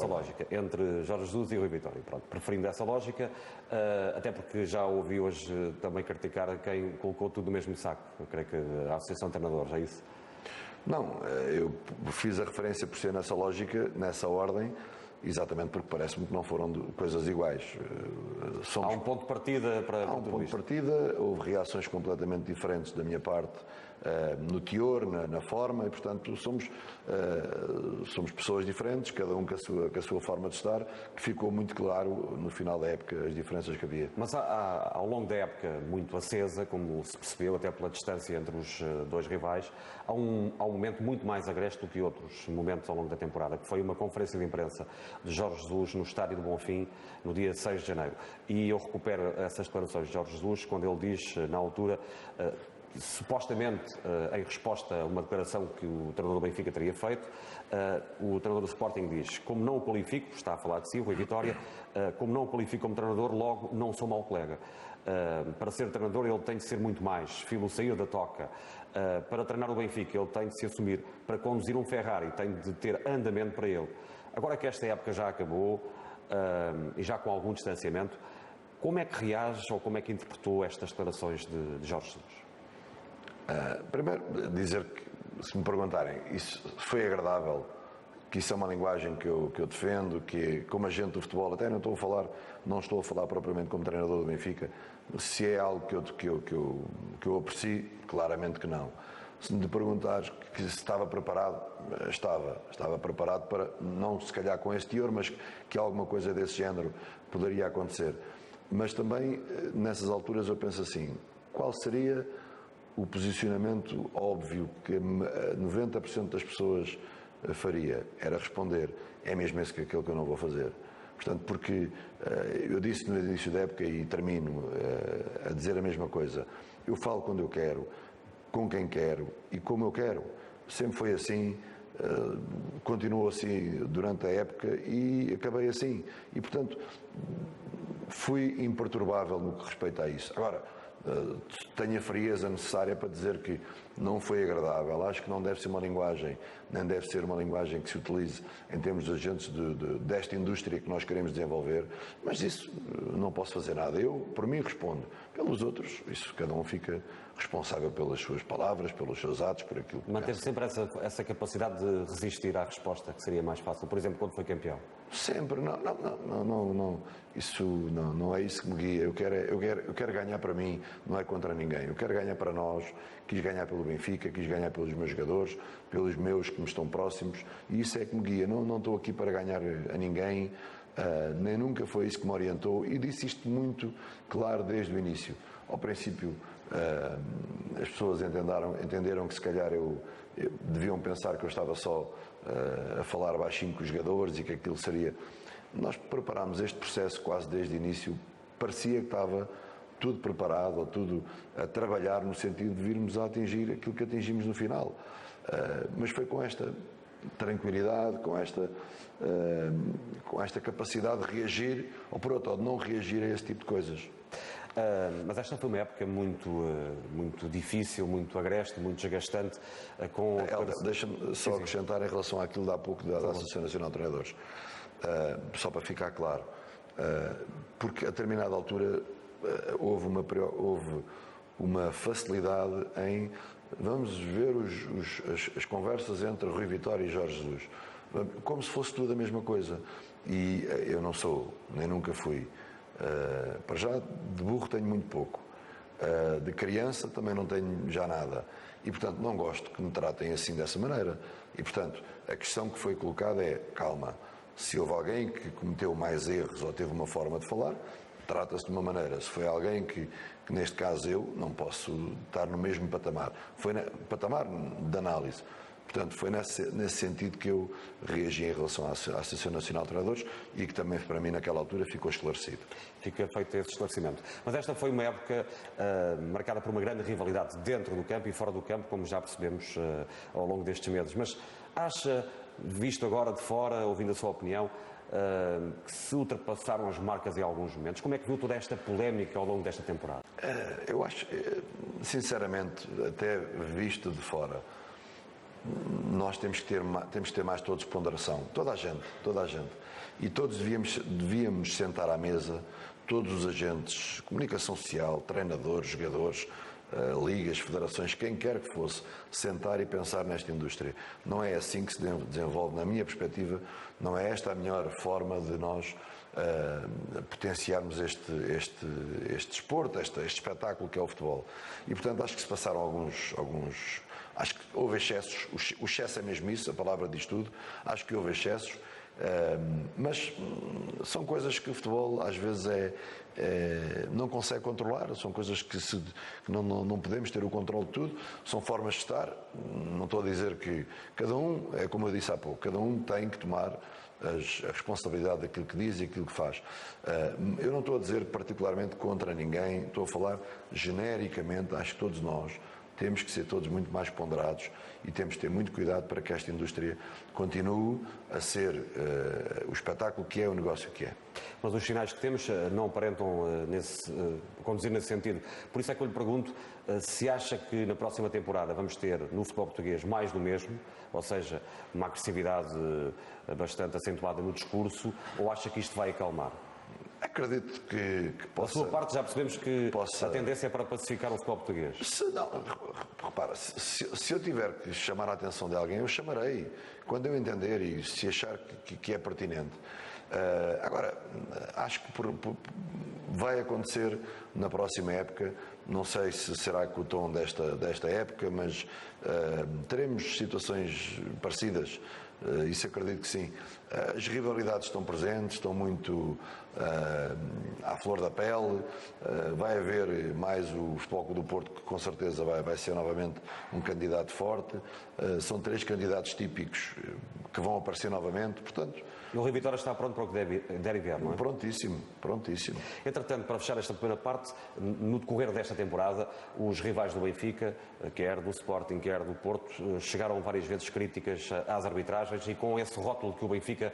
lógica, entre Jorge Jesus e Rui Vitória. Pronto, preferindo essa lógica, até porque já ouvi hoje também criticar quem colocou tudo no mesmo saco. Eu creio que a Associação de Treinadores, é isso? Não, eu fiz a referência por ser nessa lógica, nessa ordem, exatamente porque parece-me que não foram coisas iguais. Há um ponto de partida para Há um ponto de partida, houve reações completamente diferentes da minha parte, no teor, na forma, e portanto somos pessoas diferentes, cada um com a sua forma de estar, que ficou muito claro no final da época as diferenças que havia. Mas ao longo da época muito acesa, como se percebeu até pela distância entre os dois rivais, há um momento muito mais agreste do que outros momentos ao longo da temporada, que foi uma conferência de imprensa de Jorge Jesus no Estádio do Bonfim, no dia 6 de janeiro. E eu recupero essas declarações de Jorge Jesus, quando ele diz, na altura, supostamente em resposta a uma declaração que o treinador do Benfica teria feito, o treinador do Sporting diz: como não o qualifico, está a falar de si, o Rui Vitória, como não o qualifico como treinador, logo não sou mau colega. Para ser treinador ele tem de ser muito mais, filo sair da toca. Para treinar o Benfica ele tem de se assumir, para conduzir um Ferrari tem de ter andamento para ele. Agora que esta época já acabou, e já com algum distanciamento, como é que reage ou como é que interpretou estas declarações de Jorge Jesus? Primeiro, dizer que, se me perguntarem, isso foi agradável, que isso é uma linguagem que eu defendo, que como agente do futebol, até não estou a falar propriamente como treinador do Benfica, se é algo que eu aprecio, claramente que não. Se me perguntares que se estava preparado, estava preparado para, não se calhar com esse teor, mas que alguma coisa desse género poderia acontecer. Mas também, nessas alturas, eu penso assim, qual seria o posicionamento óbvio que 90% das pessoas faria? Era responder, é mesmo aquele que eu não vou fazer. Portanto, porque eu disse no início da época e termino a dizer a mesma coisa, eu falo quando eu quero, com quem quero e como eu quero. Sempre foi assim, continuou assim durante a época e acabei assim. E, portanto, fui imperturbável no que respeita a isso. Agora, tenho a frieza necessária para dizer que não foi agradável. Acho que não deve ser uma linguagem, nem deve ser uma linguagem que se utilize em termos de agentes desta indústria que nós queremos desenvolver, mas isso não posso fazer nada. Eu, por mim, respondo. Pelos outros, isso cada um fica responsável pelas suas palavras, pelos seus atos, por aquilo que manter sempre essa capacidade de resistir à resposta, que seria mais fácil, por exemplo, quando foi campeão. Sempre, não. Isso não é isso que me guia. Eu quero ganhar para mim, não é contra ninguém. Eu quero ganhar para nós. Quis ganhar pelo Benfica, quis ganhar pelos meus jogadores, pelos meus que me estão próximos, e isso é que me guia. Não estou aqui para ganhar a ninguém, nem nunca foi isso que me orientou, e disse isto muito claro desde o início. Ao princípio, as pessoas entenderam que se calhar deviam pensar que eu estava só a falar baixinho com os jogadores e que aquilo seria... Nós preparámos este processo quase desde o início, parecia que estava tudo preparado, ou tudo a trabalhar no sentido de virmos a atingir aquilo que atingimos no final. Mas foi com esta tranquilidade, com esta capacidade de reagir, ou por outro lado, não reagir a esse tipo de coisas. Mas esta foi uma época muito difícil, muito agreste, muito desgastante. Deixa-me só acrescentar em relação àquilo de há pouco da Associação Nacional de Treinadores, só para ficar claro, porque a determinada altura houve uma facilidade em vamos ver as conversas entre Rui Vitória e Jorge Jesus, como se fosse tudo a mesma coisa. E eu não sou, nem nunca fui. Para já, de burro tenho muito pouco. De criança também não tenho já nada. E, portanto, não gosto que me tratem assim dessa maneira. E, portanto, a questão que foi colocada é, calma, se houve alguém que cometeu mais erros ou teve uma forma de falar, trata-se de uma maneira. Se foi alguém que neste caso eu, não posso estar no mesmo patamar. Foi patamar de análise. Portanto, foi nesse sentido que eu reagi em relação à Associação Nacional de Treinadores e que também, para mim, naquela altura, ficou esclarecido. Fica feito esse esclarecimento. Mas esta foi uma época marcada por uma grande rivalidade dentro do campo e fora do campo, como já percebemos ao longo destes meses. Mas acha, visto agora de fora, ouvindo a sua opinião, que se ultrapassaram as marcas em alguns momentos. Como é que viu toda esta polémica ao longo desta temporada? Eu acho, sinceramente, até visto de fora, nós temos que ter mais todos ponderação. Toda a gente. E todos devíamos sentar à mesa, todos os agentes, comunicação social, treinadores, jogadores, ligas, federações, quem quer que fosse, sentar e pensar nesta indústria. Não é assim que se desenvolve, na minha perspectiva, não é esta a melhor forma de nós potenciarmos este desporto, este espetáculo que é o futebol. E, portanto, acho que se passaram alguns acho que houve excessos, o excesso é mesmo isso, a palavra diz tudo, acho que houve excessos, mas são coisas que o futebol às vezes não consegue controlar, são coisas que não podemos ter o controle de tudo, são formas de estar, não estou a dizer que cada um, é como eu disse há pouco, cada um tem que tomar a responsabilidade daquilo que diz e aquilo que faz. Eu não estou a dizer particularmente contra ninguém, estou a falar genericamente, acho que todos nós temos que ser todos muito mais ponderados e temos que ter muito cuidado para que esta indústria continue a ser o espetáculo que é, o negócio que é. Mas os sinais que temos não aparentam conduzir nesse sentido. Por isso é que eu lhe pergunto se acha que na próxima temporada vamos ter no futebol português mais do mesmo, ou seja, uma agressividade bastante acentuada no discurso, ou acha que isto vai acalmar? Acredito que possa... Da sua parte já percebemos que a tendência é para pacificar o futebol português. Repara, se eu tiver que chamar a atenção de alguém, eu chamarei, quando eu entender e se achar que é pertinente. Agora, acho que vai acontecer na próxima época, não sei se será com o tom desta época, mas teremos situações parecidas. Isso acredito que sim. As rivalidades estão presentes, estão muito à flor da pele. Vai haver mais o Futebol Clube do Porto, que com certeza vai ser novamente um candidato forte. São 3 candidatos típicos que vão aparecer novamente, portanto... E o Rio Vitória está pronto para o que der e vier, não é? Prontíssimo. Entretanto, para fechar esta primeira parte, no decorrer desta temporada, os rivais do Benfica, quer do Sporting, quer do Porto, chegaram várias vezes críticas às arbitragens e com esse rótulo que o Benfica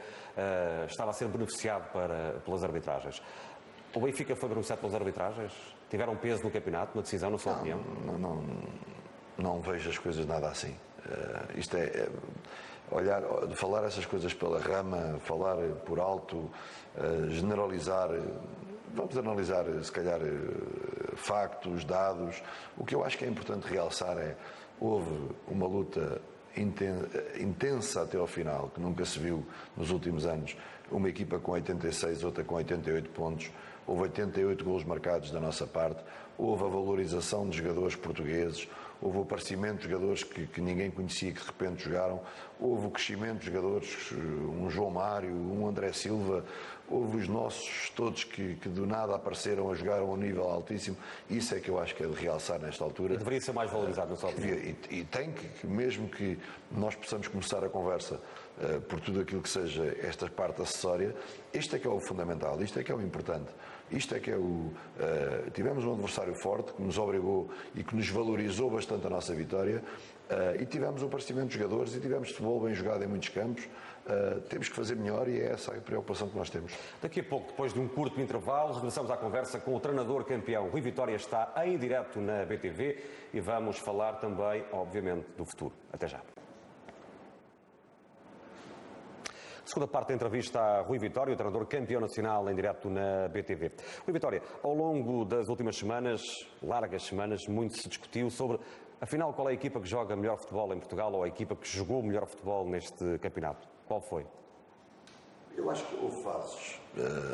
estava a ser beneficiado pelas arbitragens. O Benfica foi beneficiado pelas arbitragens? Tiveram peso no campeonato, na decisão, na sua opinião? Não vejo as coisas nada assim. Isto falar essas coisas pela rama, falar por alto, generalizar. Vamos analisar, se calhar, factos, dados. O que eu acho que é importante realçar houve uma luta intensa até ao final, que nunca se viu nos últimos anos. Uma equipa com 86, outra com 88 pontos. Houve 88 golos marcados da nossa parte. Houve a valorização de jogadores portugueses. Houve o aparecimento de jogadores que ninguém conhecia, que de repente jogaram. Houve o crescimento de jogadores, um João Mário, um André Silva. Houve os nossos todos que do nada apareceram a jogar a um nível altíssimo. Isso é que eu acho que é de realçar nesta altura. E deveria ser mais valorizado, na sua opinião. E tem que, mesmo que nós possamos começar a conversa por tudo aquilo que seja esta parte acessória, isto é que é o fundamental, isto é que é o importante. Isto é que é tivemos um adversário forte que nos obrigou e que nos valorizou bastante a nossa vitória e tivemos o aparecimento de jogadores e tivemos futebol bem jogado em muitos campos. Temos que fazer melhor e é essa a preocupação que nós temos. Daqui a pouco, depois de um curto intervalo, regressamos à conversa com o treinador campeão. Rui Vitória está em direto na BTV e vamos falar também, obviamente, do futuro. Até já. Segunda parte da entrevista a Rui Vitória, o treinador campeão nacional em direto na BTV. Rui Vitória, ao longo das últimas semanas, largas semanas, muito se discutiu sobre, afinal, qual é a equipa que joga melhor futebol em Portugal ou a equipa que jogou melhor futebol neste campeonato. Qual foi? Eu acho que houve fases.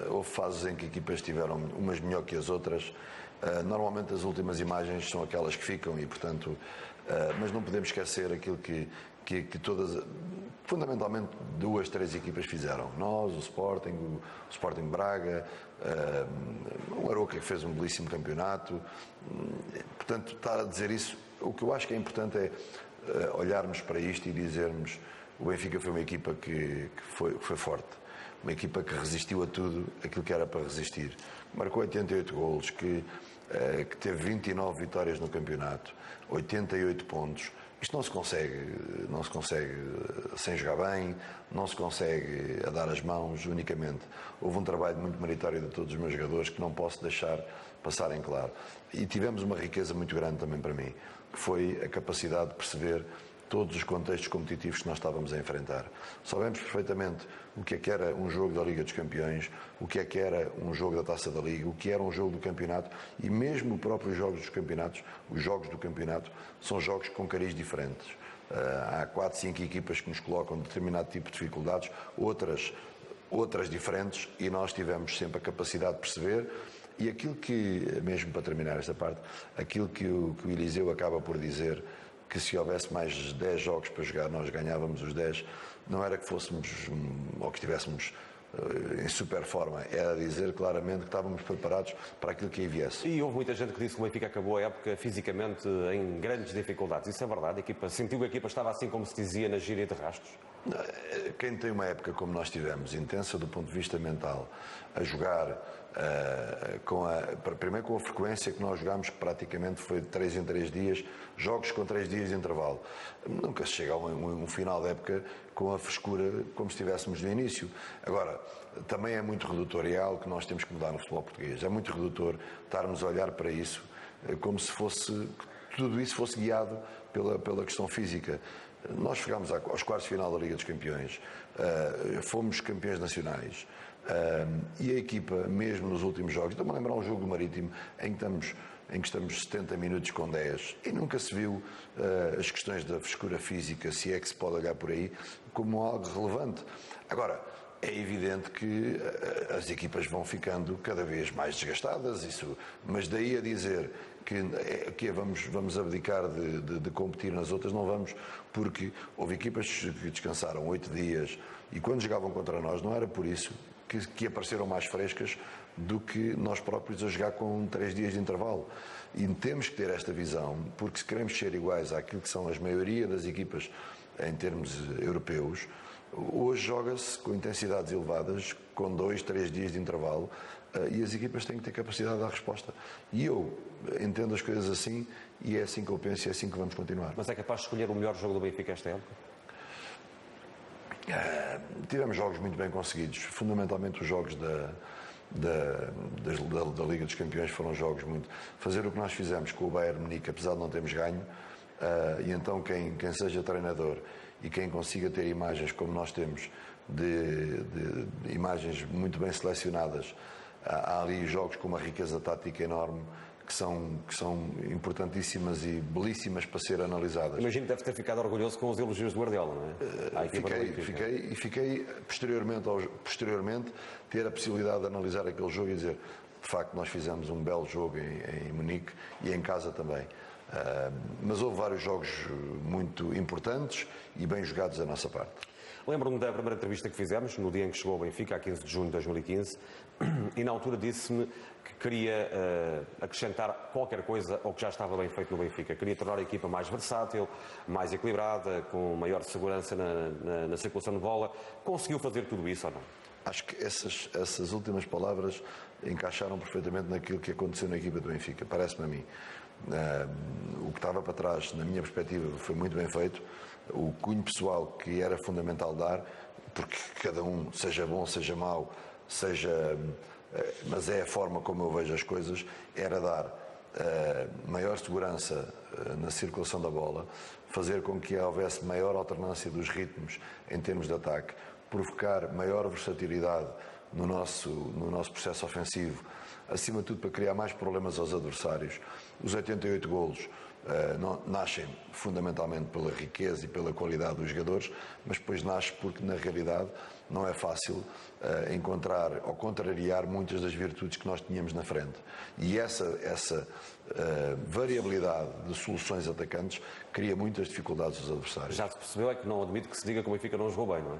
Houve fases em que equipas tiveram umas melhor que as outras. Normalmente as últimas imagens são aquelas que ficam e, portanto, mas não podemos esquecer aquilo que todas, fundamentalmente 2, 3 equipas fizeram. Nós, o Sporting Braga, o Aroca que fez um belíssimo campeonato. Portanto, estar a dizer isso, o que eu acho que é importante é olharmos para isto e dizermos o Benfica foi uma equipa que foi forte. Uma equipa que resistiu a tudo aquilo que era para resistir. Marcou 88 golos, que teve 29 vitórias no campeonato, 88 pontos, Isto não se consegue sem jogar bem, não se consegue a dar as mãos unicamente. Houve um trabalho muito meritório de todos os meus jogadores que não posso deixar passar em claro. E tivemos uma riqueza muito grande também para mim, que foi a capacidade de perceber todos os contextos competitivos que nós estávamos a enfrentar. Soubemos perfeitamente o que era um jogo da Liga dos Campeões, o que era um jogo da Taça da Liga, o que era um jogo do campeonato, e mesmo os próprios jogos dos campeonatos, os jogos do campeonato, são jogos com cariz diferentes. Há 4, 5 equipas que nos colocam determinado tipo de dificuldades, outras diferentes, e nós tivemos sempre a capacidade de perceber. E aquilo que, mesmo para terminar esta parte, aquilo que o Eliseu acaba por dizer, que se houvesse mais 10 jogos para jogar, nós ganhávamos os 10, não era que fôssemos ou que estivéssemos em super forma, era dizer claramente que estávamos preparados para aquilo que aí viesse. E houve muita gente que disse que o Benfica acabou a época fisicamente em grandes dificuldades. Isso é verdade? A equipa sentiu que a equipa estava assim como se dizia na gíria de rastos? Quem tem uma época como nós tivemos, intensa do ponto de vista mental, a jogar primeiro com a frequência que nós jogámos, que praticamente foi de 3 em 3 dias, jogos com 3 dias de intervalo. Nunca se chega a um final de época com a frescura como se estivéssemos no início. Agora, também é muito redutor, e é algo que nós temos que mudar no futebol português. É muito redutor estarmos a olhar para isso como se tudo isso fosse guiado pela questão física. Nós chegámos aos quartos de final da Liga dos Campeões, fomos campeões nacionais, e a equipa, mesmo nos últimos jogos, estou-me a lembrar um jogo do Marítimo em que estamos 70 minutos com 10 e nunca se viu as questões da frescura física, se é que se pode olhar por aí, como algo relevante. Agora, é evidente que as equipas vão ficando cada vez mais desgastadas, mas daí a dizer que vamos abdicar de competir nas outras, não vamos, porque houve equipas que descansaram 8 dias e quando jogavam contra nós não era por isso que apareceram mais frescas do que nós próprios a jogar com 3 dias de intervalo. E temos que ter esta visão, porque se queremos ser iguais àquilo que são a maioria das equipas em termos europeus, hoje joga-se com intensidades elevadas, com 2, 3 dias de intervalo, e as equipas têm que ter capacidade de dar resposta. E eu entendo as coisas assim, e é assim que eu penso e é assim que vamos continuar. Mas é capaz de escolher o melhor jogo do Benfica esta época? Tivemos jogos muito bem conseguidos. Fundamentalmente os jogos da Liga dos Campeões foram jogos muito... Fazer o que nós fizemos com o Bayern Munique, apesar de não termos ganho, e então quem seja treinador e quem consiga ter imagens como nós temos, de imagens muito bem selecionadas, há ali jogos com uma riqueza tática enorme, que são importantíssimas e belíssimas para ser analisadas. Imagino que deve ter ficado orgulhoso com os elogios do Guardiola, não é? Fiquei posteriormente ter a possibilidade de analisar aquele jogo e dizer, de facto, nós fizemos um belo jogo em Munique e em casa também. Mas houve vários jogos muito importantes e bem jogados da nossa parte. Lembro-me da primeira entrevista que fizemos, no dia em que chegou ao Benfica, a 15 de junho de 2015, e na altura disse-me que queria acrescentar qualquer coisa ao que já estava bem feito no Benfica. Queria tornar a equipa mais versátil, mais equilibrada, com maior segurança na circulação de bola. Conseguiu fazer tudo isso ou não? Acho que essas últimas palavras encaixaram perfeitamente naquilo que aconteceu na equipa do Benfica, parece-me a mim. O que estava para trás, na minha perspectiva, foi muito bem feito. O cunho pessoal que era fundamental dar, porque cada um, seja bom, seja mau, mas é a forma como eu vejo as coisas, era dar maior segurança na circulação da bola, fazer com que houvesse maior alternância dos ritmos em termos de ataque, provocar maior versatilidade no nosso processo ofensivo, acima de tudo para criar mais problemas aos adversários. Os 88 golos nascem fundamentalmente pela riqueza e pela qualidade dos jogadores, mas depois nasce porque na realidade não é fácil encontrar ou contrariar muitas das virtudes que nós tínhamos na frente. E essa variabilidade de soluções atacantes cria muitas dificuldades aos adversários. Já se percebeu é que não admito que se diga que o Benfica não jogou bem, não é?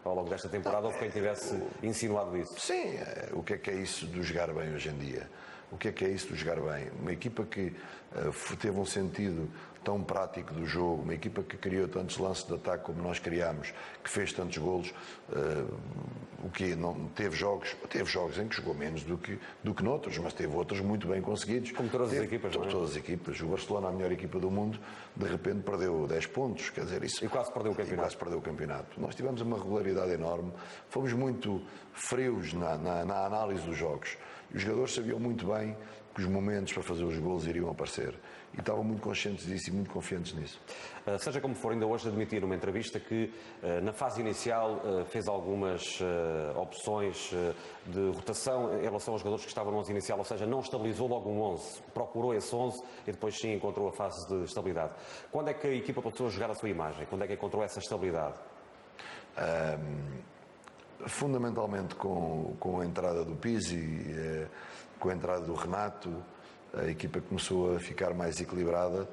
Ao longo desta temporada houve quem tivesse insinuado isso. Sim, o que é isso de jogar bem hoje em dia? O que é isso de jogar bem? Uma equipa que teve um sentido tão prático do jogo, uma equipa que criou tantos lances de ataque como nós criámos, que fez tantos golos, o que não teve jogos em que jogou menos do que noutros, mas teve outros muito bem conseguidos. Como todas as equipas, não é? Todas as equipas. O Barcelona, a melhor equipa do mundo, de repente perdeu 10 pontos, quer dizer, isso... E quase perdeu o campeonato. E quase perdeu o campeonato. Nós tivemos uma regularidade enorme, fomos muito frios na análise dos jogos. E os jogadores sabiam muito bem que os momentos para fazer os golos iriam aparecer. E estavam muito conscientes disso e muito confiantes nisso. Seja como for, ainda hoje admitir numa entrevista que na fase inicial fez algumas opções de rotação em relação aos jogadores que estavam no 11 inicial, ou seja, não estabilizou logo um 11, procurou esse 11 e depois sim encontrou a fase de estabilidade. Quando é que a equipa passou a jogar a sua imagem? Quando é que encontrou essa estabilidade? Fundamentalmente com a entrada do Pizzi, com a entrada do Renato, a equipa começou a ficar mais equilibrada.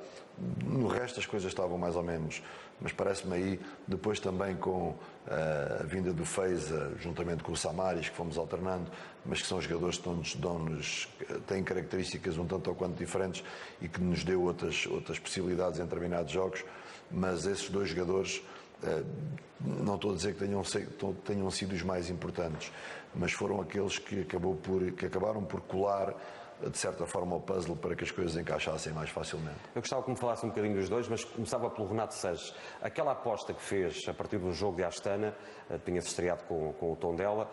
No resto as coisas estavam mais ou menos, mas parece-me aí, depois também com a vinda do Feiza, juntamente com o Samaris, que fomos alternando, mas que são jogadores que têm características um tanto ou quanto diferentes e que nos deu outras possibilidades em determinados jogos, mas esses dois jogadores, não estou a dizer que tenham sido os mais importantes, mas foram aqueles que acabaram por colar de certa forma o puzzle para que as coisas encaixassem mais facilmente. Eu gostava que me falasse um bocadinho dos dois, mas começava pelo Renato Sanches. Aquela aposta que fez a partir do jogo de Astana, tinha-se estreado com o Tondela,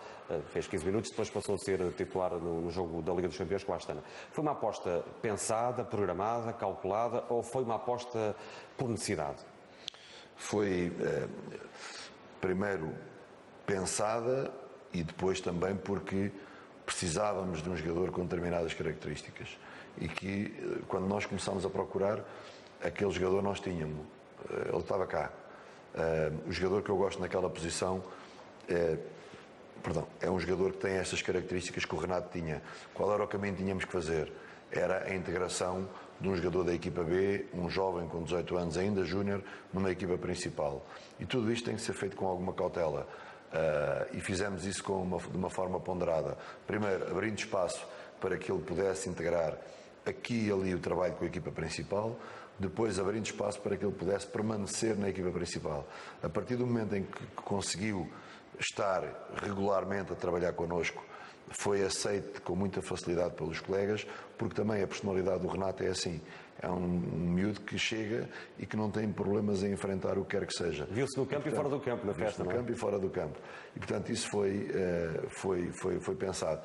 fez 15 minutos, depois passou a ser titular no jogo da Liga dos Campeões com a Astana. Foi uma aposta pensada, programada, calculada, ou foi uma aposta por necessidade? Foi primeiro pensada e depois também porque precisávamos de um jogador com determinadas características e que quando nós começámos a procurar aquele jogador nós tínhamos, ele estava cá. O jogador que eu gosto naquela posição é um jogador que tem estas características que o Renato tinha. Qual era o caminho que tínhamos que fazer? Era a integração de um jogador da equipa B, um jovem com 18 anos ainda, júnior, numa equipa principal. E tudo isto tem que ser feito com alguma cautela. E fizemos isso de uma forma ponderada. Primeiro, abrindo espaço para que ele pudesse integrar aqui e ali o trabalho com a equipa principal. Depois, abrindo espaço para que ele pudesse permanecer na equipa principal. A partir do momento em que conseguiu estar regularmente a trabalhar connosco, foi aceito com muita facilidade pelos colegas, porque também a personalidade do Renato é assim. É um miúdo que chega e que não tem problemas em enfrentar o que quer que seja. Viu-se no campo e fora do campo, na festa, não é? No campo e fora do campo. E, portanto, isso foi pensado.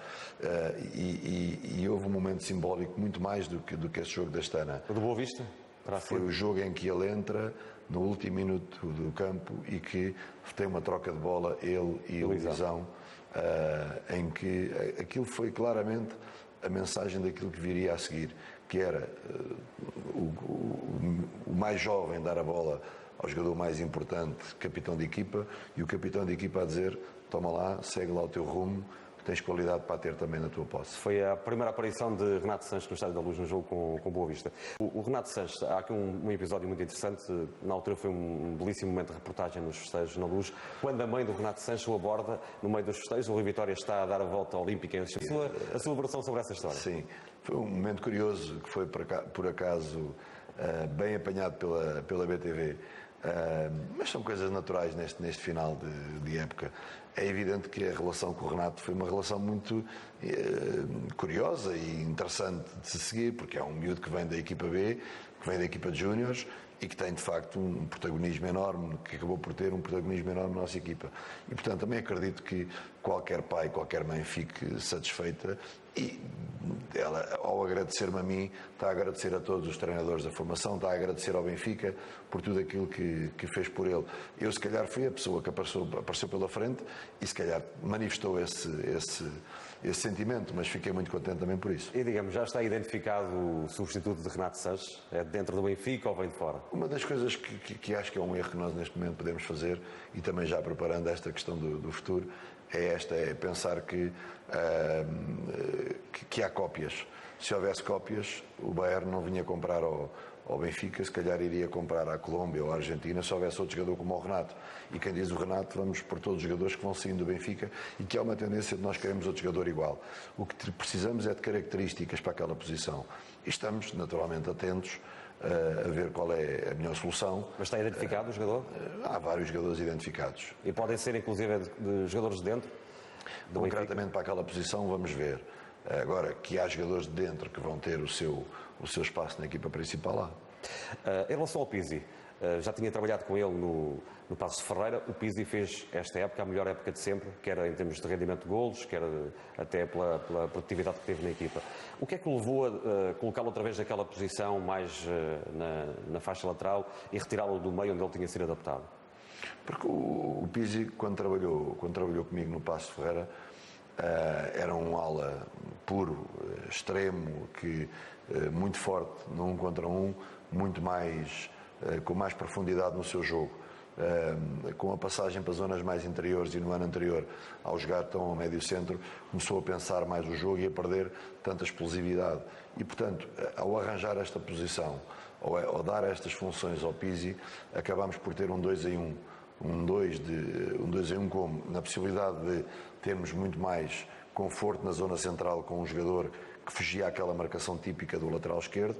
E houve um momento simbólico muito mais do que esse jogo da Astana. O do Boa Vista? Foi o jogo em que ele entra no último minuto do campo e que tem uma troca de bola, ele e o Luizão, em que aquilo foi claramente a mensagem daquilo que viria a seguir, que era o mais jovem dar a bola ao jogador mais importante, capitão de equipa, e o capitão de equipa a dizer: toma lá, segue lá o teu rumo, tens qualidade para ter também na tua posse. Foi a primeira aparição de Renato Sanches no Estádio da Luz no jogo com Boa Vista. O Renato Sanches, há aqui um episódio muito interessante, na altura foi um belíssimo momento de reportagem nos festejos na Luz, quando a mãe do Renato Sanches o aborda no meio dos festejos, o Rui Vitória está a dar a volta olímpica. A sua versão sobre essa história? Sim, foi um momento curioso que foi por acaso bem apanhado pela BTV. Mas são coisas naturais neste final de época. É evidente que a relação com o Renato foi uma relação muito curiosa e interessante de se seguir, porque é um miúdo que vem da equipa B, que vem da equipa de júniores e que tem de facto um protagonismo enorme, que acabou por ter um protagonismo enorme na nossa equipa. E portanto também acredito que qualquer pai, qualquer mãe fique satisfeita e ela, ao agradecer-me a mim, está a agradecer a todos os treinadores da formação, está a agradecer ao Benfica por tudo aquilo que fez por ele. Eu se calhar fui a pessoa que apareceu pela frente e se calhar manifestou esse sentimento, mas fiquei muito contente também por isso. E digamos, já está identificado o substituto de Renato Sanches? É dentro do Benfica ou vem de fora? Uma das coisas que acho que é um erro que nós neste momento podemos fazer, e também já preparando esta questão do futuro, é pensar que há cópias. Se houvesse cópias, o Bayern não vinha comprar ao Benfica, se calhar iria comprar à Colômbia ou à Argentina se houvesse outro jogador como o Renato. E quem diz o Renato, vamos por todos os jogadores que vão saindo do Benfica e que há uma tendência de nós queremos outro jogador igual. O que precisamos é de características para aquela posição. E estamos naturalmente atentos a ver qual é a melhor solução. Mas está identificado o jogador? Há vários jogadores identificados. E podem ser, inclusive, de jogadores de dentro? Concretamente para aquela posição, vamos ver. Agora, que há jogadores de dentro que vão ter o seu espaço na equipa principal, há. Em relação ao Pizzi, já tinha trabalhado com ele no Passos de Ferreira. O Pizzi fez esta época a melhor época de sempre, quer em termos de rendimento de golos, quer até pela produtividade que teve na equipa. O que é que o levou a colocá-lo outra vez naquela posição, mais na faixa lateral, e retirá-lo do meio onde ele tinha sido adaptado? Porque o Pizzi, quando trabalhou comigo no Passos de Ferreira, era um ala puro, extremo, muito forte, no 1 contra 1, muito mais, com mais profundidade no seu jogo. Com a passagem para zonas mais interiores e no ano anterior, ao jogar tão ao médio centro, começou a pensar mais o jogo e a perder tanta explosividade. E, portanto, ao arranjar esta posição, ao dar estas funções ao Pizzi, acabámos por ter um 2 em 1. Um 2 em 1 como? Na possibilidade de termos muito mais conforto na zona central com um jogador que fugia àquela marcação típica do lateral esquerdo,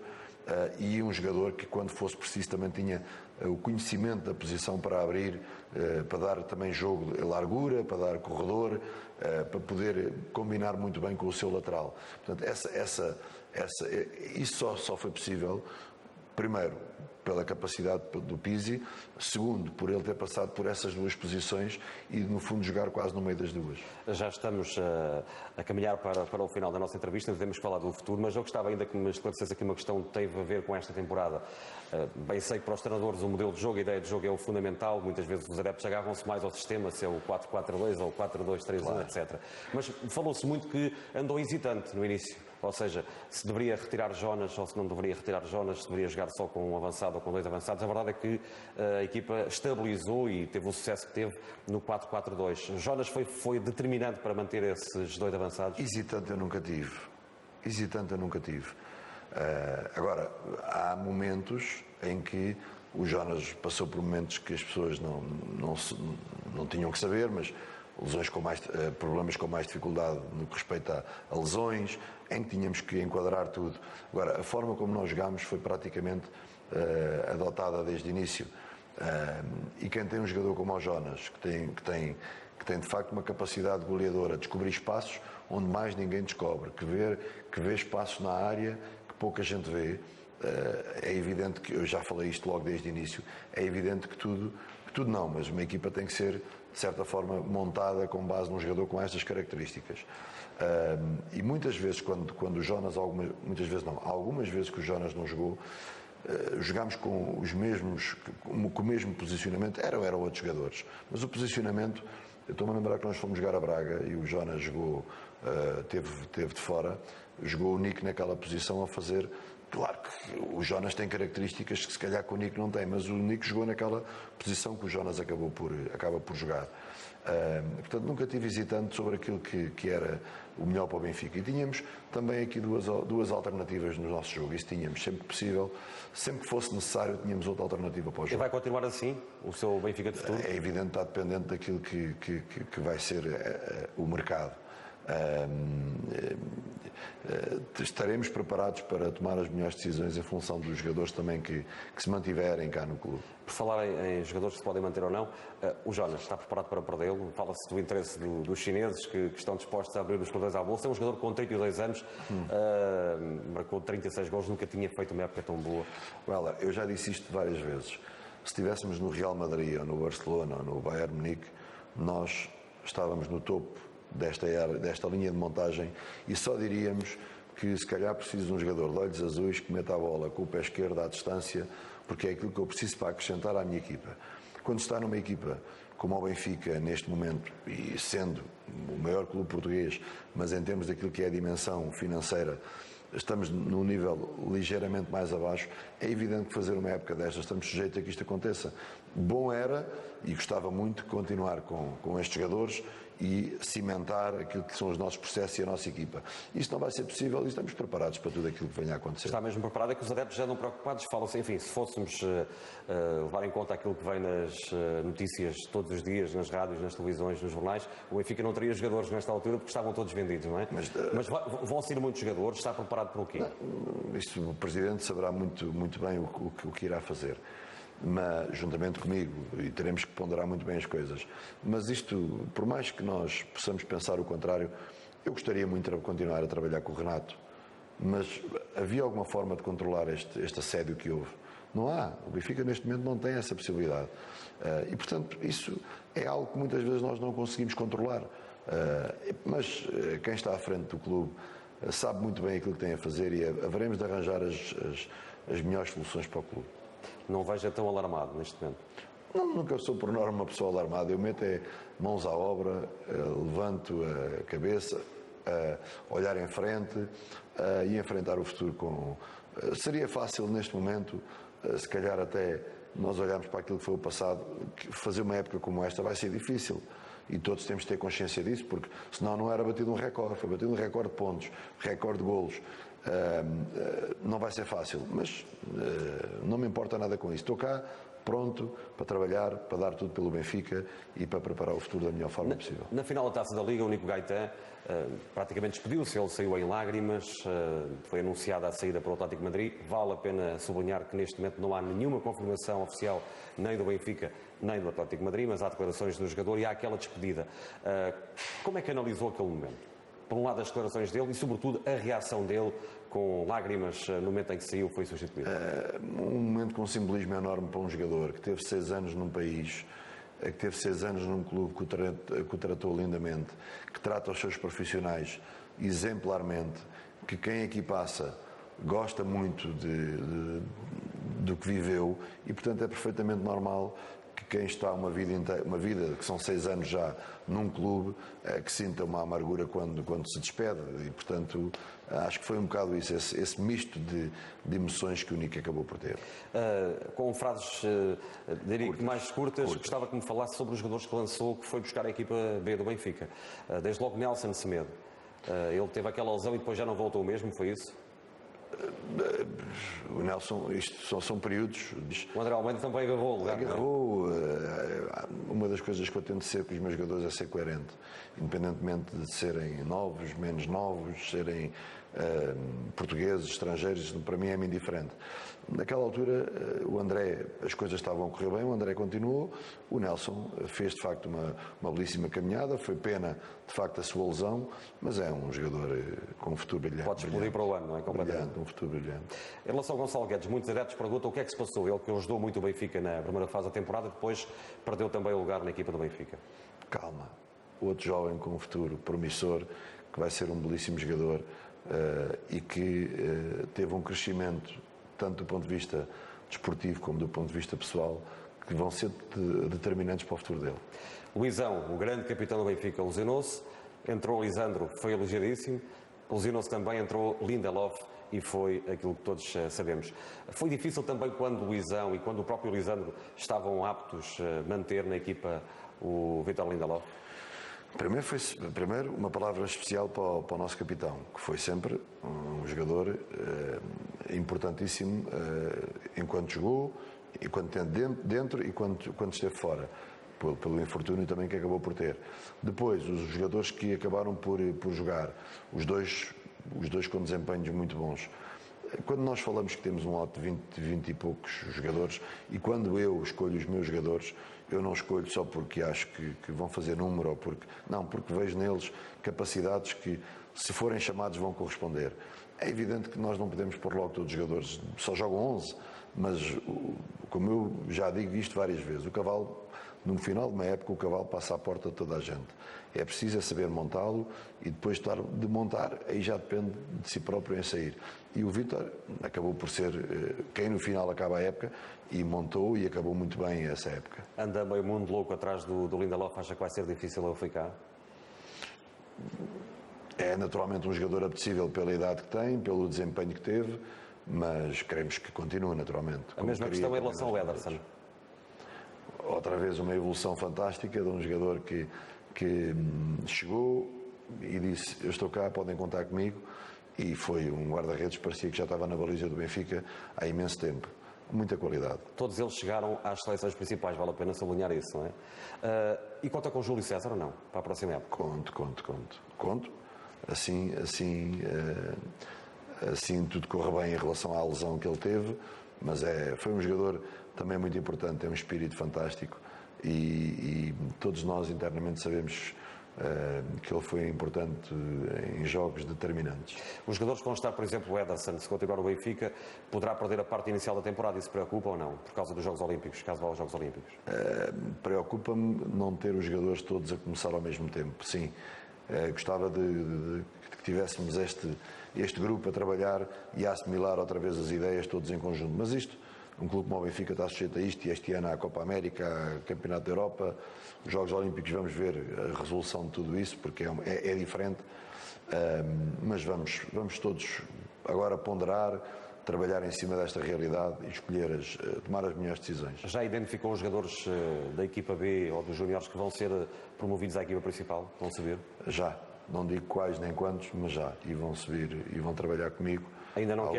e um jogador que, quando fosse preciso, também tinha o conhecimento da posição para abrir, para dar também jogo de largura, para dar corredor, para poder combinar muito bem com o seu lateral. Portanto, isso só foi possível, primeiro, pela capacidade do Pizzi, segundo, por ele ter passado por essas duas posições e, no fundo, jogar quase no meio das duas. Já estamos a caminhar para o final da nossa entrevista, temos que falar do futuro, mas eu gostava ainda que me esclarecesse aqui uma questão que teve a ver com esta temporada. Bem sei que para os treinadores o modelo de jogo, a ideia de jogo é o fundamental, muitas vezes os adeptos agarram-se mais ao sistema, se é o 4-4-2 ou o 4-2-3-1, claro, etc. Mas falou-se muito que andou hesitante no início. Ou seja, se deveria retirar Jonas ou se não deveria retirar Jonas, se deveria jogar só com um avançado ou com dois avançados. A verdade é que a equipa estabilizou e teve o sucesso que teve no 4-4-2. Jonas foi determinante para manter esses dois avançados? Hesitante eu nunca tive. Agora, há momentos em que o Jonas passou por momentos que as pessoas não tinham que saber, mas lesões problemas com mais dificuldade no que respeita a lesões, em que tínhamos que enquadrar tudo. Agora, a forma como nós jogámos foi praticamente adotada desde o início. E quem tem um jogador como o Jonas, que tem de facto uma capacidade goleadora, descobrir espaços onde mais ninguém descobre, que vê espaços na área que pouca gente vê, é evidente que, eu já falei isto logo desde o início, é evidente que tudo não, mas uma equipa tem que ser, de certa forma, montada com base num jogador com estas características. E muitas vezes, quando o Jonas, algumas vezes que o Jonas não jogou, jogámos com o mesmo posicionamento, eram outros jogadores, mas o posicionamento, eu estou-me a lembrar que nós fomos jogar a Braga e o Jonas jogou, teve de fora, jogou o Nick naquela posição a fazer. Claro que o Jonas tem características que se calhar que o Nick não tem, mas o Nick jogou naquela posição que o Jonas acaba por jogar. Portanto, nunca tive hesitante sobre aquilo que era o melhor para o Benfica. E tínhamos também aqui duas alternativas no nosso jogo. Isso tínhamos, sempre que possível, sempre que fosse necessário, tínhamos outra alternativa para o jogo. E vai continuar assim, o seu Benfica de futuro? É evidente, está dependente daquilo que vai ser o mercado. Estaremos preparados para tomar as melhores decisões em função dos jogadores também que se mantiverem cá no clube. Por falar em jogadores que se podem manter ou não, o Jonas está preparado para perdê-lo? Fala-se do interesse dos chineses que estão dispostos a abrir os cordões à bolsa. É um jogador com 32 anos, marcou 36 gols, nunca tinha feito uma época tão boa. Eu já disse isto várias vezes. Se estivéssemos no Real Madrid, ou no Barcelona, ou no Bayern Munique, nós estávamos no topo desta linha de montagem e só diríamos que se calhar preciso de um jogador de olhos azuis que meta a bola com o pé esquerdo à distância, porque é aquilo que eu preciso para acrescentar à minha equipa. Quando está numa equipa como o Benfica neste momento, e sendo o maior clube português, mas em termos daquilo que é a dimensão financeira, estamos num nível ligeiramente mais abaixo, é evidente que fazer uma época destas estamos sujeitos a que isto aconteça. Bom era, e gostava muito, de continuar com estes jogadores e cimentar aquilo que são os nossos processos e a nossa equipa. Isto não vai ser possível e estamos preparados para tudo aquilo que venha a acontecer. Está mesmo preparado, é que os adeptos já andam preocupados, falam-se, enfim, se fôssemos levar em conta aquilo que vem nas notícias todos os dias, nas rádios, nas televisões, nos jornais, o Benfica não teria jogadores nesta altura porque estavam todos vendidos, não é? Mas vão sair muitos jogadores, está preparado para o quê? Isto, o Presidente saberá muito bem o que irá fazer, mas, juntamente comigo, e teremos que ponderar muito bem as coisas. Mas isto, por mais que nós possamos pensar o contrário, eu gostaria muito de continuar a trabalhar com o Renato, mas havia alguma forma de controlar este assédio que houve? Não há. O Benfica, neste momento, não tem essa possibilidade. E, portanto, isso é algo que muitas vezes nós não conseguimos controlar. Mas quem está à frente do clube sabe muito bem aquilo que tem a fazer e haveremos de arranjar as melhores soluções para o clube. Não veja tão alarmado neste momento? Não, nunca sou por norma uma pessoa alarmada. Eu meto mãos à obra, levanto a cabeça, olhar em frente e enfrentar o futuro com... Seria fácil neste momento, se calhar até nós olharmos para aquilo que foi o passado, fazer uma época como esta vai ser difícil. E todos temos de ter consciência disso, porque senão não era batido um recorde, foi batido um recorde de pontos, recorde de golos. Não vai ser fácil, mas não me importa nada com isso. Estou cá, pronto, para trabalhar, para dar tudo pelo Benfica e para preparar o futuro da melhor forma possível. Na final da Taça da Liga, o Nico Gaetan praticamente despediu-se, ele saiu em lágrimas, foi anunciada a saída para o Atlético de Madrid. Vale a pena sublinhar que neste momento não há nenhuma confirmação oficial, nem do Benfica, nem do Atlético de Madrid, mas há declarações do jogador e há aquela despedida. Como é que analisou aquele momento? Por um lado, as declarações dele e, sobretudo, a reação dele com lágrimas no momento em que saiu, foi substituído. Um momento com um simbolismo enorme para um jogador que teve 6 anos num país, que teve 6 anos num clube que o tratou lindamente, que trata os seus profissionais exemplarmente, que quem aqui passa gosta muito do que viveu e, portanto, é perfeitamente normal que quem está uma vida inteira, uma vida que são 6 anos já num clube, que sinta uma amargura quando se despede e, portanto, acho que foi um bocado isso, esse misto de emoções que o Nico acabou por ter. Com frases, diria que mais curtas, gostava que me falasse sobre os jogadores que lançou, que foi buscar a equipa B do Benfica. Desde logo Nelson Semedo. Ele teve aquela lesão e depois já não voltou mesmo, foi isso? O Nelson, isto são períodos. O André Almeida também agarrou o lugar. Agarrou. Uma das coisas que eu tento ser com os meus jogadores é ser coerente, independentemente de serem novos, menos novos, serem portugueses, estrangeiros, para mim é indiferente. Naquela altura, o André, as coisas estavam a correr bem, o André continuou, o Nelson fez de facto uma belíssima caminhada, foi pena de facto a sua lesão, mas é um jogador com um futuro brilhante. Pode explodir para o ano, não é? Brilhante, um futuro brilhante. Em relação ao Gonçalo Guedes, muitos adeptos perguntam o que é que se passou. Ele que ajudou muito o Benfica na primeira fase da temporada, depois perdeu também o lugar na equipa do Benfica. Calma, outro jovem com um futuro promissor, que vai ser um belíssimo jogador e que teve um crescimento tanto do ponto de vista desportivo como do ponto de vista pessoal, que vão ser determinantes para o futuro dele. Luizão, o grande capitão do Benfica, lesionou-se. Entrou Lisandro, foi elogiadíssimo. Lesionou-se também, entrou Lindelof e foi aquilo que todos sabemos. Foi difícil também quando o Luizão e quando o próprio Lisandro estavam aptos a manter na equipa o Vítor Lindelof? Primeiro, uma palavra especial para o nosso capitão, que foi sempre um jogador importantíssimo enquanto jogou, e quando esteve dentro e quando esteve fora, pelo infortúnio também que acabou por ter. Depois, os jogadores que acabaram por jogar, os dois com desempenhos muito bons. Quando nós falamos que temos um lote de 20 e poucos jogadores, e quando eu escolho os meus jogadores, eu não escolho só porque acho que vão fazer número, ou porque vejo neles capacidades que, se forem chamados, vão corresponder. É evidente que nós não podemos pôr logo todos os jogadores, só jogam 11, mas, como eu já digo isto várias vezes, o cavalo, no final de uma época, o cavalo passa à porta de toda a gente. É preciso saber montá-lo e depois de montar, aí já depende de si próprio em sair. E o Vítor acabou por ser quem no final acaba a época e montou e acabou muito bem essa época. Anda meio mundo louco atrás do Lindelof, acha que vai ser difícil ele ficar? É naturalmente um jogador apetecível pela idade que tem, pelo desempenho que teve, mas queremos que continue naturalmente. A mesma questão em relação ao Ederson. Outra vez uma evolução fantástica de um jogador que que chegou e disse: eu estou cá, podem contar comigo, e foi um guarda-redes, parecia que já estava na baliza do Benfica há imenso tempo. Muita qualidade. Todos eles chegaram às seleções principais, vale a pena sublinhar isso, não é? E conta com Júlio César ou não, para a próxima época? Conto. Assim tudo corre bem em relação à lesão que ele teve, mas foi um jogador também muito importante, tem um espírito fantástico e todos nós internamente sabemos que ele foi importante em jogos determinantes. Os jogadores que vão estar, por exemplo, o Ederson, se continuar no Benfica, poderá perder a parte inicial da temporada. Isso preocupa ou não? Por causa dos Jogos Olímpicos, caso vá aos Jogos Olímpicos? Preocupa-me não ter os jogadores todos a começar ao mesmo tempo, sim. Gostava de que tivéssemos este grupo a trabalhar e a assimilar outra vez as ideias todos em conjunto. Mas isto, um clube como o Benfica está sujeito a isto, e este ano há a Copa América, há o Campeonato da Europa, os Jogos Olímpicos, vamos ver a resolução de tudo isso, porque é diferente, mas vamos todos agora ponderar, trabalhar em cima desta realidade e escolher, tomar as melhores decisões. Já identificou os jogadores da equipa B ou dos júniores que vão ser promovidos à equipa principal? Vão subir? Já. Não digo quais nem quantos, mas já. E vão subir e vão trabalhar comigo. Ainda não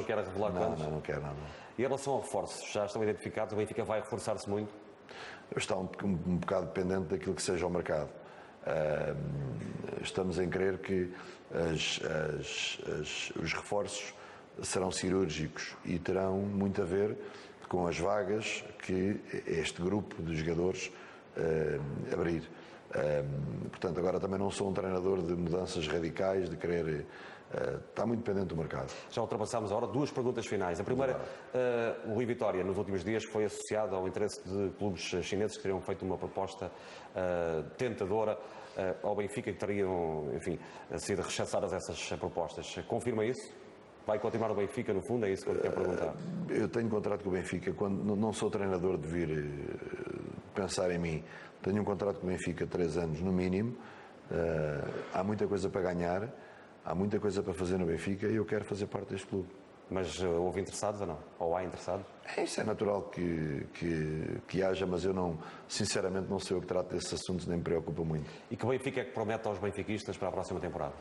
quer revelar quantos? Não quero, não. E em relação ao reforço, já estão identificados? O Benfica vai reforçar-se muito? Está um bocado dependente daquilo que seja o mercado. Estamos em crer que os reforços serão cirúrgicos e terão muito a ver com as vagas que este grupo de jogadores abrir. Portanto, agora também não sou um treinador de mudanças radicais, de querer... está muito dependente do mercado. Já ultrapassámos a hora. Duas perguntas finais. A primeira, o Rui Vitória, nos últimos dias, foi associado ao interesse de clubes chineses que teriam feito uma proposta tentadora ao Benfica, que teriam, enfim, sido rechaçadas essas propostas. Confirma isso? Vai continuar o Benfica, no fundo? É isso que eu quero perguntar. Eu tenho contrato com o Benfica. Quando não sou treinador de vir pensar em mim. Tenho um contrato com o Benfica 3 anos, no mínimo. Há muita coisa para ganhar. Há muita coisa para fazer no Benfica e eu quero fazer parte deste clube. Mas houve interessados ou não? Ou há interessados? Isso é natural que haja, mas eu não, sinceramente, não sei o que trato desses assuntos, nem me preocupa muito. E que Benfica é que promete aos benfiquistas para a próxima temporada?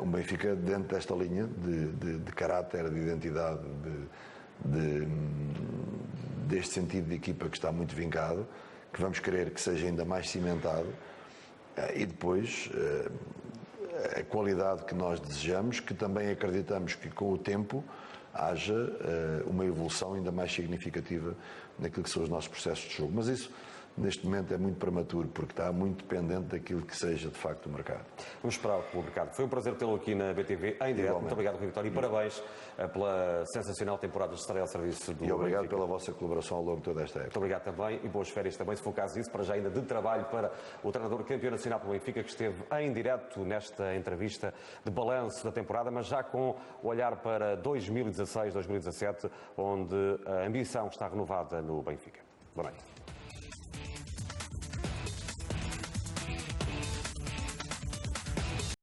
Um Benfica dentro desta linha de caráter, de identidade, deste sentido de equipa que está muito vincado, que vamos querer que seja ainda mais cimentado, e depois a qualidade que nós desejamos, que também acreditamos que com o tempo haja uma evolução ainda mais significativa naquilo que são os nossos processos de jogo. Mas isso, neste momento, é muito prematuro, porque está muito dependente daquilo que seja, de facto, o mercado. Vamos esperar o Ricardo. Foi um prazer tê-lo aqui na BTV, em direto. Muito obrigado, Rui Vitória, e parabéns pela sensacional temporada de estar ao serviço do E obrigado Benfica. pela vossa colaboração ao longo de toda esta época. Muito obrigado também e boas férias também, se for o caso disso, para já ainda de trabalho para o treinador campeão nacional pelo Benfica, que esteve em direto nesta entrevista de balanço da temporada, mas já com o olhar para 2016, 2017, onde a ambição está renovada no Benfica. Boa noite.